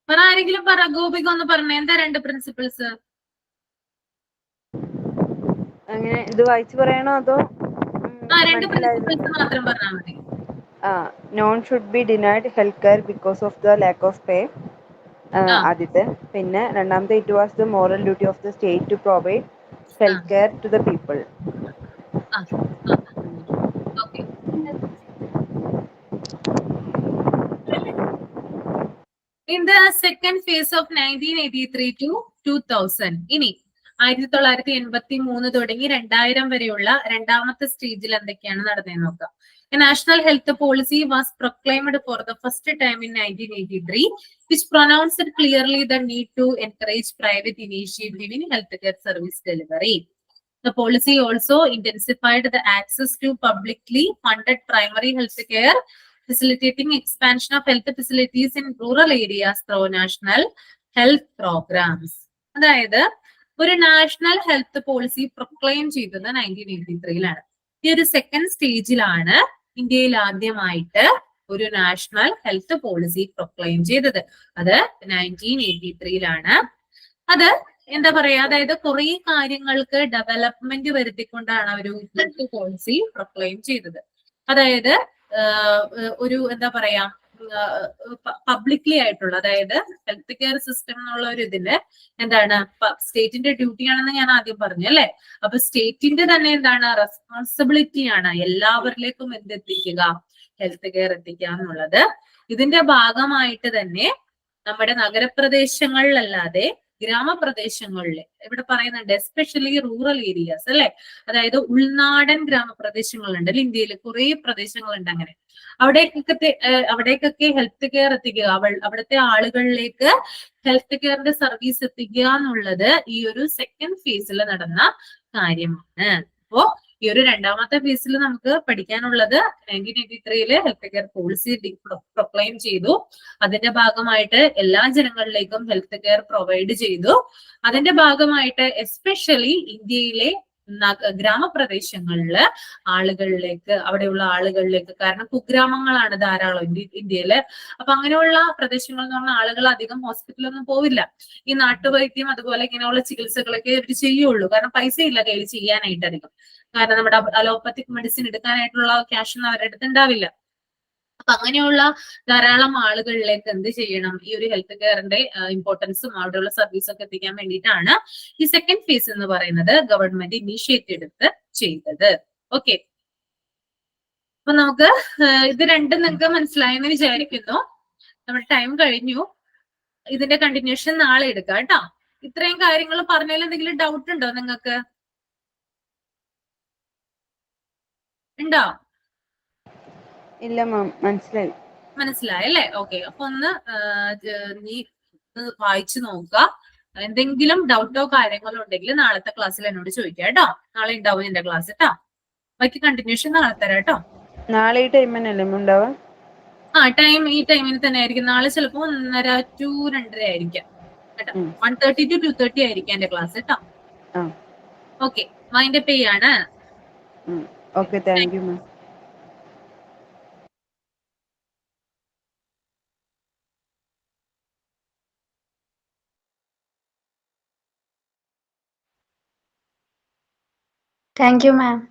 പറ, ആരെങ്കിലും പറ. ഗോപിക ഒന്ന് പറഞ്ഞേ, എന്താ രണ്ട് പ്രിൻസിപ്പിൾസ്? അങ്ങനെ ഇത് വായിച്ചു പറയണോ അതോ? രണ്ട് പ്രിൻസിപ്പിൾസ് മാത്രം പറഞ്ഞാൽ മതി. None should be denied health care because of the lack of pay, ആദ്യത്തെ. പിന്നെ രണ്ടാമത്തെ, it was the moral duty of the state to provide health care to the people. In the second phase of 1983 to 2000, ഇനി 1983 തുടങ്ങി 2000 വരെയുള്ള രണ്ടാമത്തെ സ്റ്റേജിൽ എന്തൊക്കെയാണ് നടന്നതെന്ന് നോക്കാം. A national health policy was proclaimed for the first time in 1983, which pronounced clearly the need to encourage private initiative in healthcare service delivery. The policy also intensified the access to publicly funded primary health care, facilitating expansion of health facilities in rural areas through national health programs. അതായത് ഒരു നാഷണൽ ഹെൽത്ത് പോളിസി പ്രൊക്ലെയിം ചെയ്തത് 1983-ലാണ്. ഈ ഒരു സെക്കൻഡ് സ്റ്റേജിലാണ് ഇന്ത്യയിൽ ആദ്യമായിട്ട് ഒരു നാഷണൽ ഹെൽത്ത് പോളിസി പ്രൊക്ലെയിം ചെയ്തത്. അത് 1983-ലാണ്. അത് എന്താ പറയാ, അതായത് കുറെ കാര്യങ്ങൾക്ക് ഡെവലപ്മെന്റ് വരുത്തിക്കൊണ്ടാണ് ഒരു ഹെൽത്ത് പോളിസി പ്രൊക്ലെയിം ചെയ്തത്. അതായത് ഒരു എന്താ പറയാ, പബ്ലിക്ലി ആയിട്ടുള്ള, അതായത് ഹെൽത്ത് കെയർ സിസ്റ്റം എന്നുള്ള ഒരു ഇതില് എന്താണ് സ്റ്റേറ്റിന്റെ ഡ്യൂട്ടി ആണെന്ന് ഞാൻ ആദ്യം പറഞ്ഞു അല്ലെ. അപ്പൊ സ്റ്റേറ്റിന്റെ തന്നെ എന്താണ് റെസ്പോൺസിബിലിറ്റി ആണ് എല്ലാവരിലേക്കും എന്തെത്തിക്കുക, ഹെൽത്ത് കെയർ എത്തിക്കുക എന്നുള്ളത്. ഇതിന്റെ ഭാഗമായിട്ട് തന്നെ നമ്മുടെ നഗരപ്രദേശങ്ങളിലല്ലാതെ ഗ്രാമപ്രദേശങ്ങളിൽ ഇവിടെ പറയുന്നുണ്ട്, എസ്പെഷ്യലി റൂറൽ ഏരിയാസ് അല്ലെ, അതായത് ഉൾനാടൻ ഗ്രാമപ്രദേശങ്ങളുണ്ട് ഇന്ത്യയിൽ കുറെ പ്രദേശങ്ങളുണ്ട്. അങ്ങനെ അവിടേക്കൊക്കെ ഹെൽത്ത് കെയർ എത്തിക്കുക, അവിടുത്തെ ആളുകളിലേക്ക് ഹെൽത്ത് കെയറിന്റെ സർവീസ് എത്തിക്കുക എന്നുള്ളത് ഈ ഒരു സെക്കൻഡ് ഫേസിൽ നടന്ന കാര്യമാണ്. അപ്പോ ഈ ഒരു രണ്ടാമത്തെ ഫേസിൽ നമുക്ക് പഠിക്കാനുള്ളത് 1983 ഹെൽത്ത് കെയർ പോളിസി പ്രൊക്ലെയിം ചെയ്തു. അതിന്റെ ഭാഗമായിട്ട് എല്ലാ ജനങ്ങളിലേക്കും ഹെൽത്ത് കെയർ പ്രൊവൈഡ് ചെയ്തു. അതിന്റെ ഭാഗമായിട്ട് എസ്പെഷ്യലി ഇന്ത്യയിലെ ഗ്രാമപ്രദേശങ്ങളില് ആളുകളിലേക്ക്, അവിടെയുള്ള ആളുകളിലേക്ക്, കാരണം കുഗ്രാമങ്ങളാണ് ധാരാളം ഇന്ത്യയില്. അപ്പൊ അങ്ങനെയുള്ള പ്രദേശങ്ങളിൽ എന്ന് പറഞ്ഞാൽ ആളുകൾ അധികം ഹോസ്പിറ്റലൊന്നും പോവില്ല. ഈ നാട്ടുവൈദ്യം അതുപോലെ ഇങ്ങനെയുള്ള ചികിത്സകളൊക്കെ ഇവർ ചെയ്യുള്ളൂ. കാരണം പൈസ ഇല്ല കയ്യിൽ ചെയ്യാനായിട്ട് അധികം. കാരണം നമ്മുടെ അലോപ്പത്തിക് മെഡിസിൻ എടുക്കാനായിട്ടുള്ള ക്യാഷ് ഒന്നും അവരുടെ അടുത്ത് ഉണ്ടാവില്ല. അപ്പൊ അങ്ങനെയുള്ള ധാരാളം ആളുകളിലേക്ക് എന്ത് ചെയ്യണം, ഈ ഒരു ഹെൽത്ത് കെയറിന്റെ ഇമ്പോർട്ടൻസും അവിടെയുള്ള സർവീസും ഒക്കെ എത്തിക്കാൻ വേണ്ടിയിട്ടാണ് ഈ സെക്കൻഡ് ഫേസ് എന്ന് പറയുന്നത് ഗവൺമെന്റ് ഇനീഷ്യേറ്റ് എടുത്ത് ചെയ്തത്. ഓക്കെ, അപ്പൊ നമുക്ക് ഇത് രണ്ടും നിങ്ങൾക്ക് മനസ്സിലായെന്ന് വിചാരിക്കുന്നു. നമ്മുടെ ടൈം കഴിഞ്ഞു. ഇതിന്റെ കണ്ടിന്യൂഷൻ നാളെ എടുക്കാം കേട്ടോ. ഇത്രയും കാര്യങ്ങൾ പറഞ്ഞതിൽ എന്തെങ്കിലും ഡൗട്ട് ഉണ്ടോ നിങ്ങൾക്ക്? ഉണ്ടോ? ഇല്ല മാം, മനസ്സിലായി. മനസ്സിലായല്ലേ? ഓക്കെ, അപ്പൊ ഒന്ന് നീ വായിച്ചു നോക്കുക. എന്തെങ്കിലും ഡൗട്ടോ കാര്യങ്ങളോ ഉണ്ടെങ്കിൽ നാളത്തെ ക്ലാസ്സിൽ എന്നോട് ചോദിക്കാം കേട്ടോ. നാളെ ഉണ്ടാവും എന്റെ ക്ലാസ് കേട്ടോ. ബാക്കി കണ്ടിന്യൂഷൻ നാളെ തരാം കേട്ടോ. നാളെ ഈ ടൈം തന്നെയല്ലേ ഉണ്ടാവുക? ടൈം ഈ ടൈമിന് തന്നെ ആയിരിക്കും. നാളെ ചിലപ്പോ 1:30 to 2:30 ആയിരിക്കാം കേട്ടോ. 1:30 to 2:30 ആയിരിക്കാം എന്റെ ക്ലാസ് കേട്ടോ. ഓക്കെ, മൈൻഡപ്പ് ചെയ്യാണ്. Okay, thank you ma'am. Thank you, ma'am.